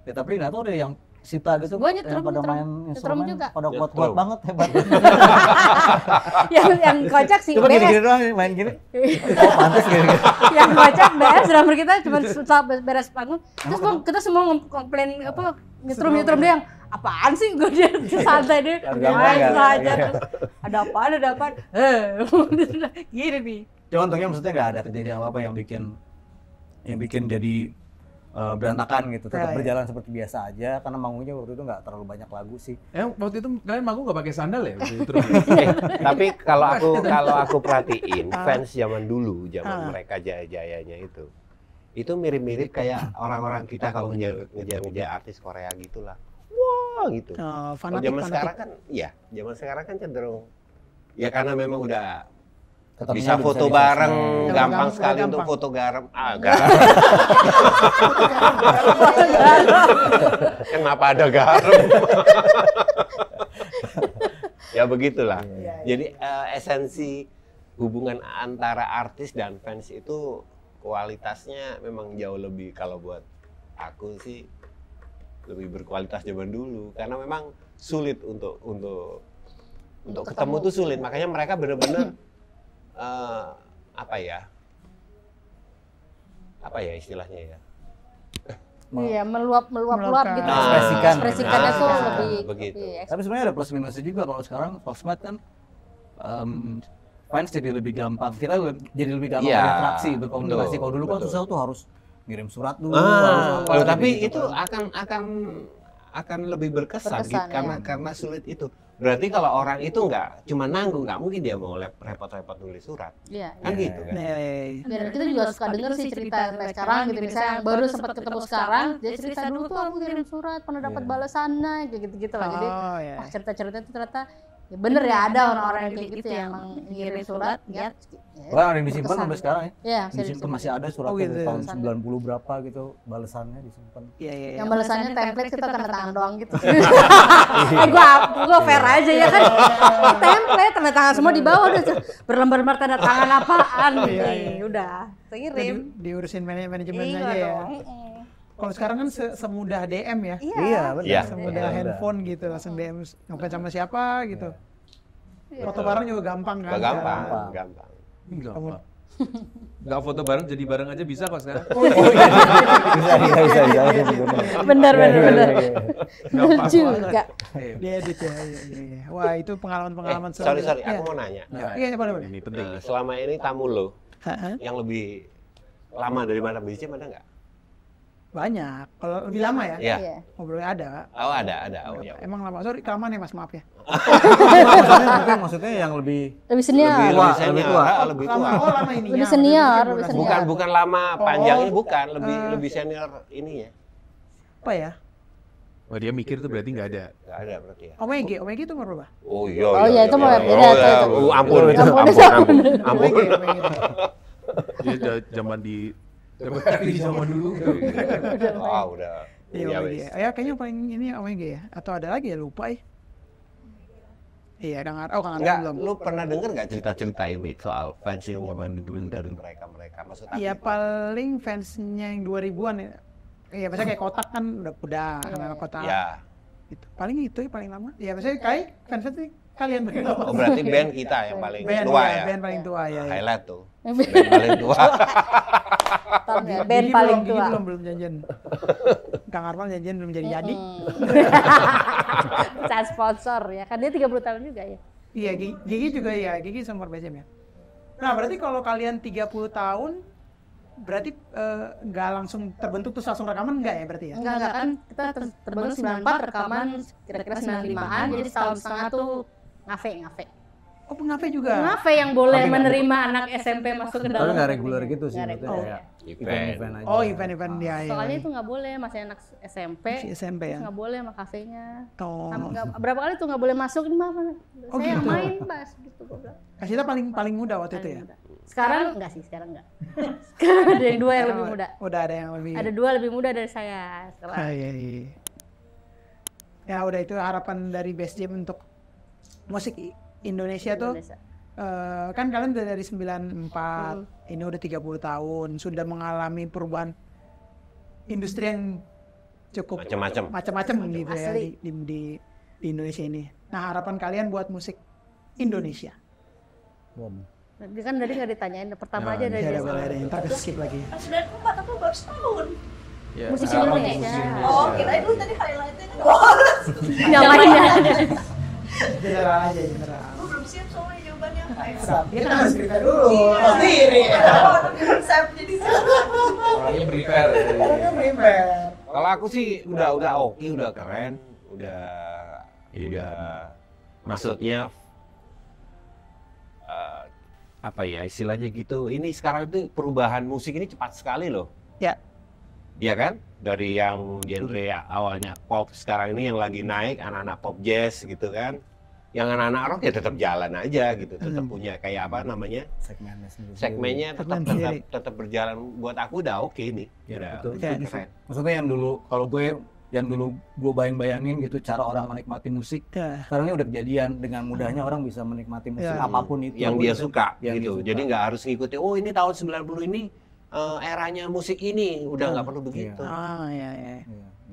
Ya tapi nggak tahu deh yang Sita gitu, Gua nyetrum, yang pada nyetrum. main Nyetrum instrumen, juga. pada kuat-kuat banget, hebat. yang kocak sih Coba BS. gini-gini doang main gini. Oh pantas gini-gini. Yang kocak BS drummer kita cuma setelah beres panggung. Terus kita semua komplain apa nyetrum dia yang apaan sih gue dia santai dia main aja terus ada apaan gini nih. Cuma untungnya maksudnya nggak ada kejadian apa yang bikin jadi berantakan gitu, tetap berjalan seperti biasa aja karena manggungnya waktu itu nggak terlalu banyak lagu sih. Waktu itu kalian manggung nggak pakai sandal ya? Tapi kalau aku perhatiin fans zaman dulu, zaman mereka jaya-jayanya itu mirip-mirip kayak orang-orang kita kalau ngejar artis Korea gitulah. Wah gitu. Kalau zaman sekarang kan cenderung ya karena memang udah bisa foto bareng, gampang sekali untuk foto garam. Garam. Kenapa ada garam? Ya begitulah. Jadi esensi hubungan antara artis dan fans itu kualitasnya memang jauh lebih, kalau buat aku sih lebih berkualitas zaman dulu karena memang sulit untuk ketemu tuh sulit. Makanya mereka benar-benar apa ya istilahnya ya? Iya, meluap gitu. Ekspresikannya tuh lebih begitu. Tapi sebenarnya ada plus minusnya juga kalau sekarang sosmed kan fans jadi lebih gampang. Kita jadi lebih gampang berinteraksi, berkomunikasi. Kalau dulu kan susah tuh harus ngirim surat dulu. Tapi itu akan lebih berkesan gitu, karena sulit itu. Berarti kalau orang itu nggak cuma nanggung, nggak mungkin dia mau repot-repot nulis surat. Kan gitu kan. Dan kita juga suka denger sih cerita sekarang gitu, misalnya yang baru sempat ketemu sekarang, dia cerita dulu tuh aku kirim surat pernah dapat balasannya kayak gitu-gitu lah. Jadi cerita-cerita itu ternyata ya bener ya, ada orang-orang yang kayak gitu yang emang ngirim surat ya. Wah, ada yang disimpan sampai sekarang ya? Iya, disimpan masih ada suratnya dari tahun 90 berapa gitu, balasannya disimpan. Yang balasannya template kita tanda tangan doang gitu. Gua fair aja ya kan. Template tanda tangan semua di bawah udah berlembar-lembar tanda tangan apaan gitu. Udah, kirim. Diurusin manajemennya aja ya. Kalau sekarang kan semudah DM ya. Iya, benar. Semudah handphone gitu, langsung DM ngefans sama siapa gitu. Foto bareng juga gampang kan? Gampang. Nggak foto bareng, jadi bareng aja bisa kok sekarang. Bisa. Benar. Juga. Dia edit ya. Wah, itu pengalaman-pengalaman Sorry, aku mau nanya. Iya, boleh. Ini penting. Selama ini tamu lo yang lebih lama dari Madam BCM ada nggak? Banyak. Kalau lebih lama ya? Iya. Ngobrolnya ada. Oh, ada. Oh, ya. Emang lama. Sorry, kelamaan ya Mas, maaf ya. Maksudnya yang lebih senior. Lebih tua. Oh, lama ini. Lebih senior. Bukan lama panjang ini, bukan. Lebih senior ini ya. Apa ya? Wah, dia mikir tuh berarti nggak ada. Nggak ada berarti ya. OMG itu berapa? Oh iya, itu mau beda tuh. Ampun. Dia zaman di zaman dulu. Udah. Iya, OMG. Ya kayaknya paling ini OMG ya. Atau ada lagi ya, lupa ya. Iya, dengar. Oh, kangen belum. Lu pernah denger nggak cerita-cerita ini soal fans yang zaman dulu dari mereka? Maksudnya? Iya, paling fansnya yang 2000-an ya. Iya, biasanya kayak Kotak kan udah anak Kotak. Iya. Itu paling paling lama. Iya, biasanya kayak fans sih kalian berdua. Oh, berarti band kita yang paling tua ya. Band paling tua ya. Highlight tuh. Band paling tua. Band paling tua. Belum janjian. Kang Arman janjian belum jadi. Pecahan sponsor ya. Kan dia 30 tahun juga ya. Iya, Gigi juga ya. Gigi sama BCM ya. Nah, berarti kalau kalian 30 tahun berarti nggak langsung terbentuk terus langsung rekaman nggak ya berarti ya? Enggak kan kita terbentuk 94 rekaman kira-kira 95-an, jadi setahun setengah tuh ngafe. Oh, pengafe juga? Ngafe yang boleh menerima anak SMP masuk ke dalam. Tapi nggak reguler gitu sih. Event aja. Oh, event ya. Soalnya itu nggak boleh, masih anak SMP. SMP ya? Nggak boleh sama kafenya. Oh. Berapa kali tuh nggak boleh masuk, ini mah saya yang gitu? main Bas gitu gue bilang. Kasita paling muda waktu itu ya? Sekarang enggak sih, sekarang enggak. Sekarang ada yang 2 yang lebih muda. Udah ada yang lebih. Ada 2 lebih muda dari saya sekarang. Iya. Ya udah, itu harapan dari Best Jam untuk musik Indonesia tuh kan kalian udah dari 94, ini udah 30 tahun, sudah mengalami perubahan industri yang cukup macam-macam gitu ya di Indonesia ini. Nah, harapan kalian buat musik Indonesia? Dia kan tadi nggak ditanyain, pertama aja dari dia. Ada yang ntar skip lagi. 94 aku baru setahun. Ya, musik Indonesia. Oh, kirain dulu tadi highlightnya kan. Nyamain ya. General aja, general. Gue belum siap soalnya jawabannya apa ya. Kita harus cerita dulu. Sendiri. Saya jadi Orangnya prepare. Kalau aku sih udah oke, udah keren, udah maksudnya apa ya istilahnya gitu. Ini sekarang itu perubahan musik ini cepat sekali loh. Ya. Iya kan? Dari yang genre awalnya pop, sekarang ini yang lagi naik anak-anak pop jazz gitu kan. Yang anak-anak rock ya tetap jalan aja gitu, tetap punya kayak apa namanya? Segmennya tetap berjalan. Buat aku udah oke nih. Ya, betul. Maksudnya yang dulu kalau gue bayangin gitu cara orang menikmati musik, sekarang ini udah kejadian dengan mudahnya orang bisa menikmati musik apapun itu yang dia suka gitu. Jadi nggak harus ngikutin, oh ini tahun 90 ini eranya musik ini, udah nggak perlu begitu.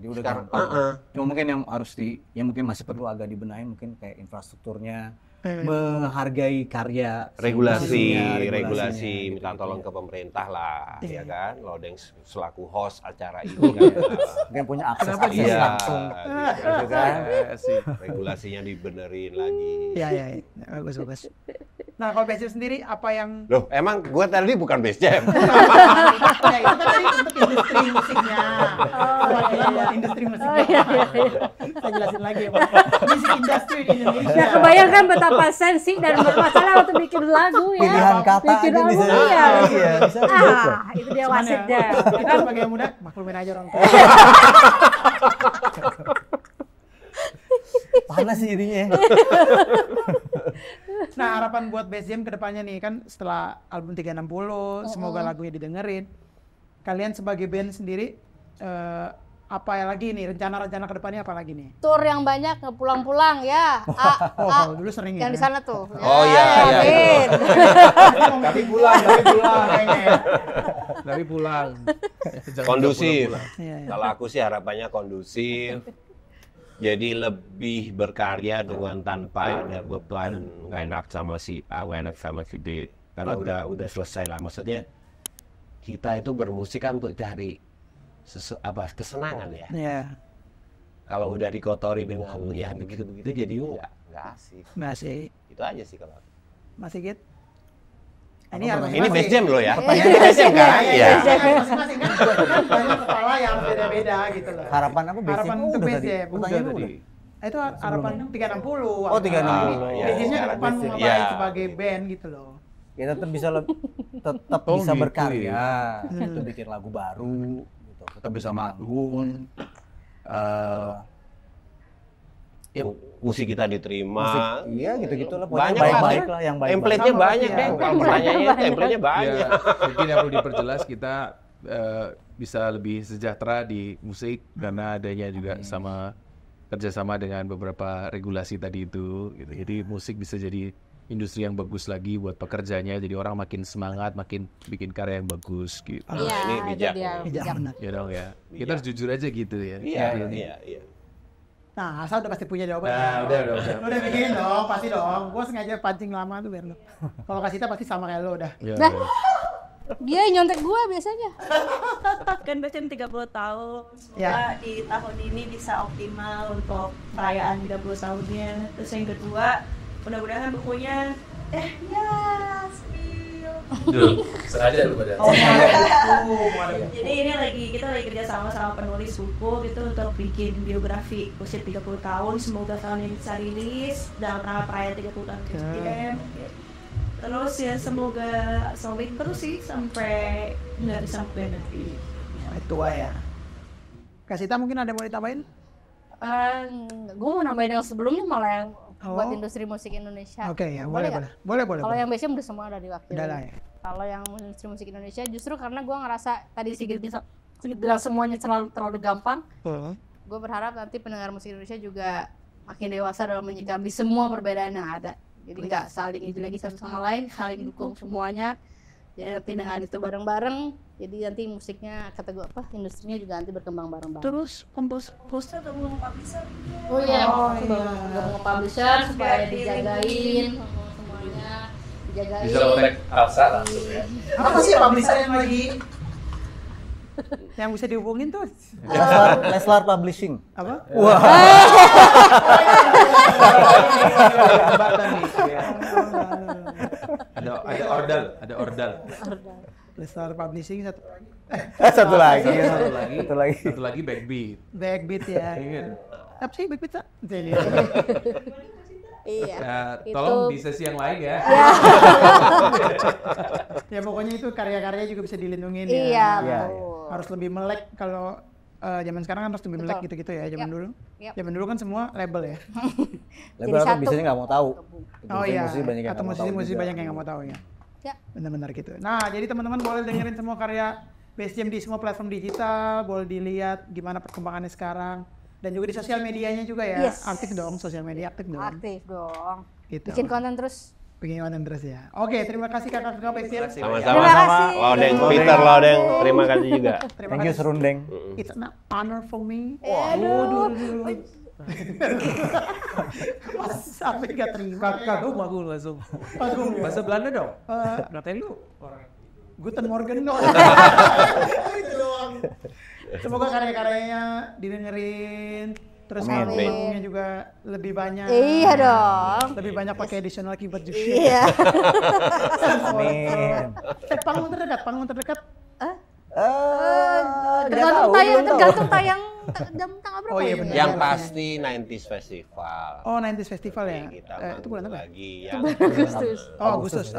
Jadi udah gampang. Cuma mungkin yang harus yang mungkin masih perlu agak dibenahin mungkin kayak infrastrukturnya, menghargai karya, regulasi minta tolong ke pemerintah lah, ya kan? Lo ada yang selaku host acara ini kan punya akses langsung, gitu kan? Regulasinya dibenerin lagi. Iya, bagus. Nah, kalau Base Jam sendiri apa yang... Loh, emang gua tadi bukan Base Jam? Ya, itu tadi untuk industri musiknya. Buat industri musiknya. Saya jelasin lagi ya, Pak. Musik industri di Indonesia. Ya, kebayangkan betapa sensi dan bermasalah untuk bikin lagu ya. Pilihan kata bikin aja bisa. Iya, bisa. Itu dia wasitnya. Kita sebagai muda, maklumin aja orang tua. Panas sih jadinya. Nah, harapan buat Base Jam kedepannya nih kan setelah album 360, semoga lagunya didengerin. Kalian sebagai band sendiri apa lagi nih rencana-rencana kedepannya apa lagi nih? Tur yang banyak nggak pulang-pulang ya. Dulu sering yang ya. di sana tuh. Oh iya. Tapi pulang. Kondusif. Kalau aku sih harapannya kondusif. Jadi lebih berkarya dengan tanpa ada beban nggak enak sama si A, nggak enak sama si B. Karena udah selesai lah. Maksudnya kita itu bermusik kan untuk cari kesenangan ya. Iya. Kalau udah dikotori dengan ya begitu jadi nggak asik. Masih. Itu aja sih kalau. Masih Git? Ini Base Jam loh ya. Pertanyaan Base Jam kan? Iya. Masing-masing kan banyak kepala yang beda-beda gitu loh. Harapan apa Base Jam? Harapan untuk Base Jam. Pertanyaan udah. Itu harapan 360. Oh, 360. Base Jamnya ke depan mau ngapain sebagai band gitu loh. Ya tetap bisa bisa berkarya, tetap bikin lagu baru, gitu. Tetap bisa manggung. Ya, musik kita diterima. Iya gitu-gitu lah. Banyak lah yang baik. Template-nya banyak deh. Kalau pertanyaannya template-nya banyak. Mungkin yang perlu diperjelas kita bisa lebih sejahtera di musik karena adanya juga kerjasama dengan beberapa regulasi tadi itu. Gitu. Jadi musik bisa jadi industri yang bagus lagi buat pekerjanya. Jadi orang makin semangat, makin bikin karya yang bagus gitu. Iya, ini bijak. Ya dong ya. Kita harus jujur aja gitu ya. Iya. Nah, Asal udah pasti punya jawaban. Nah, udah. Udah bikin dong, pasti dong. Gua sengaja pancing lama tuh biar lo. Kalau kasih pasti sama kayak lo udah. Nah, dia yang nyontek gua biasanya. Kan Base Jam 30 tahun. Ya. Di tahun ini bisa optimal untuk perayaan 30 tahunnya. Terus yang kedua, mudah-mudahan bukunya Sengaja lu pada. Jadi ini kita lagi kerja sama penulis buku gitu untuk bikin biografi usia 30 tahun. Semoga tahun ini bisa rilis dalam rangka perayaan 30 tahun Base Jam. Terus ya semoga solid terus sih sampai nanti. Tua ya. Kasita mungkin ada yang mau ditambahin? Gue mau nambahin yang sebelumnya malah yang buat industri musik Indonesia. Oke ya, boleh. Kalau yang Base Jam udah semua udah diwakili. Udah lah ya. Kalau yang industri musik Indonesia justru karena gue ngerasa tadi Sigit bilang semuanya terlalu gampang. Gue berharap nanti pendengar musik Indonesia juga makin dewasa dalam menyikapi semua perbedaan yang ada. Jadi nggak saling itu lagi satu sama lain, saling dukung semuanya. Jadi nanti dengan itu bareng-bareng, jadi nanti musiknya kata gue apa, industrinya juga nanti berkembang bareng-bareng. Terus komposer atau publisher? Oh iya, gabung publisher supaya dijagain semuanya, dijagain. Bisa kontak Alsa langsung ya. Apa sih publisher yang lagi yang bisa dihubungin tuh? Leslar Publishing. Apa? Wah. Ada ordal. Leslar Publishing Satu lagi. Satu lagi Backbeat. Backbeat ya. Ingat. Apa sih Backbeat? Iya. Tolong di sesi yang lain ya. Ya pokoknya itu karya-karya juga bisa dilindungin ya. Iya, betul. Harus lebih melek kalau zaman sekarang kan harus lebih melek gitu-gitu ya. Zaman dulu. Zaman dulu kan semua label ya. Label apa biasanya nggak mau tahu. Oh iya. Musisi Atau musisi banyak yang nggak mau tahu ya. Ya. Benar-benar gitu. Nah, jadi teman-teman boleh dengerin semua karya Bass Jam di semua platform digital, boleh dilihat gimana perkembangannya sekarang. Dan juga di sosial medianya juga ya. Yes. Aktif dong, sosial media aktif dong. Aktif dong. Gitu. Bikin konten terus. Bikin konten terus ya. Oke, terima kasih kakak-kakak Bass Jam. Sama-sama. Lodeng, Peter Lodeng. Terima kasih juga. Thank you Serundeng. It's an honor for me. Waduh. Mas sampai gak terima. Kagum aku langsung. Bahasa Belanda dong. Ngatain lu orang. Guten Morgen dong. Itu doang. Semoga karya-karyanya didengerin. Terus albumnya juga lebih banyak. Iya dong. Lebih banyak pakai additional keyboard juga. Iya. Amin. Panggung terdekat. Tergantung tayang jam tanggal berapa. Oh iya benar. Yang pasti 90s Festival. Oh 90s Festival ya. Kita Itu bulan apa? lagi yang Agustus. Oh Agustus.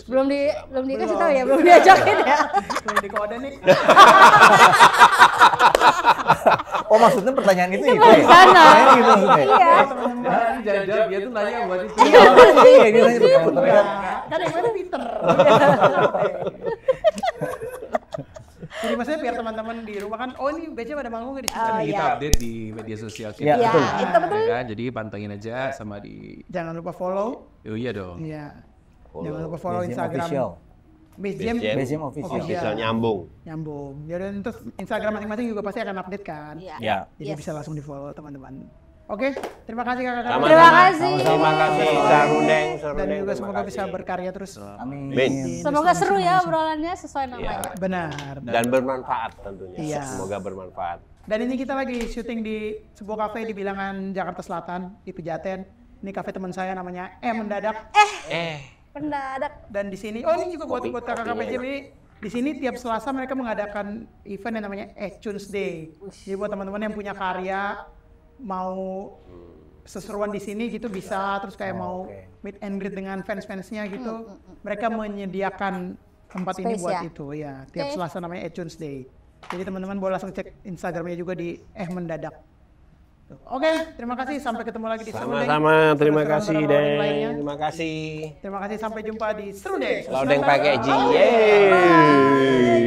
Belum dikasih tahu ya, belum diajakin ya. Belum di kode nih. Oh maksudnya pertanyaan itu Di ya? sana. Gitu maksudnya. Iya. Jawab dia tuh nanya buat itu. Iya gitu aja. Kan yang mana Peter. Jadi maksudnya biar teman-teman di rumah kan, oh ini BC pada manggung nggak di sini? Kan kita update di media sosial kita. Iya, betul. Itu betul. Ya kan? Jadi pantengin aja sama di. Jangan lupa follow. Oh iya dong. Iya. Jangan lupa follow Instagram. Bass Jam official nyambung. Jadi terus Instagram masing-masing juga pasti akan update kan. Iya. Jadi bisa langsung di follow teman-teman. Oke, terima kasih kakak-kakak. Terima kasih. Terima kasih Sarundeng. Dan juga semoga bisa berkarya terus. Amin. Semoga seru ya obrolannya sesuai namanya. Benar. Dan bermanfaat tentunya. Iya. Semoga bermanfaat. Dan ini kita lagi syuting di sebuah kafe di bilangan Jakarta Selatan di Pejaten. Ini kafe teman saya namanya Mendadak. Mendadak. Dan di sini, oh ini juga buat kakak-kakak PJ ini. Di sini tiap Selasa mereka mengadakan event yang namanya Tunes Day. Jadi buat teman-teman yang punya karya, mau seseruan di sini gitu bisa, terus kayak mau meet and greet dengan fans-fansnya gitu. Mereka menyediakan tempat ini buat itu ya. Tiap Selasa namanya Tunes Day. Jadi teman-teman boleh langsung cek Instagramnya juga di Mendadak. Oke, terima kasih. Sampai ketemu lagi di Serundeng. Sama-sama, terima kasih Deng. Terima kasih. Terima kasih, sampai jumpa di Serundeng. Lodeng pakai J. Yeay.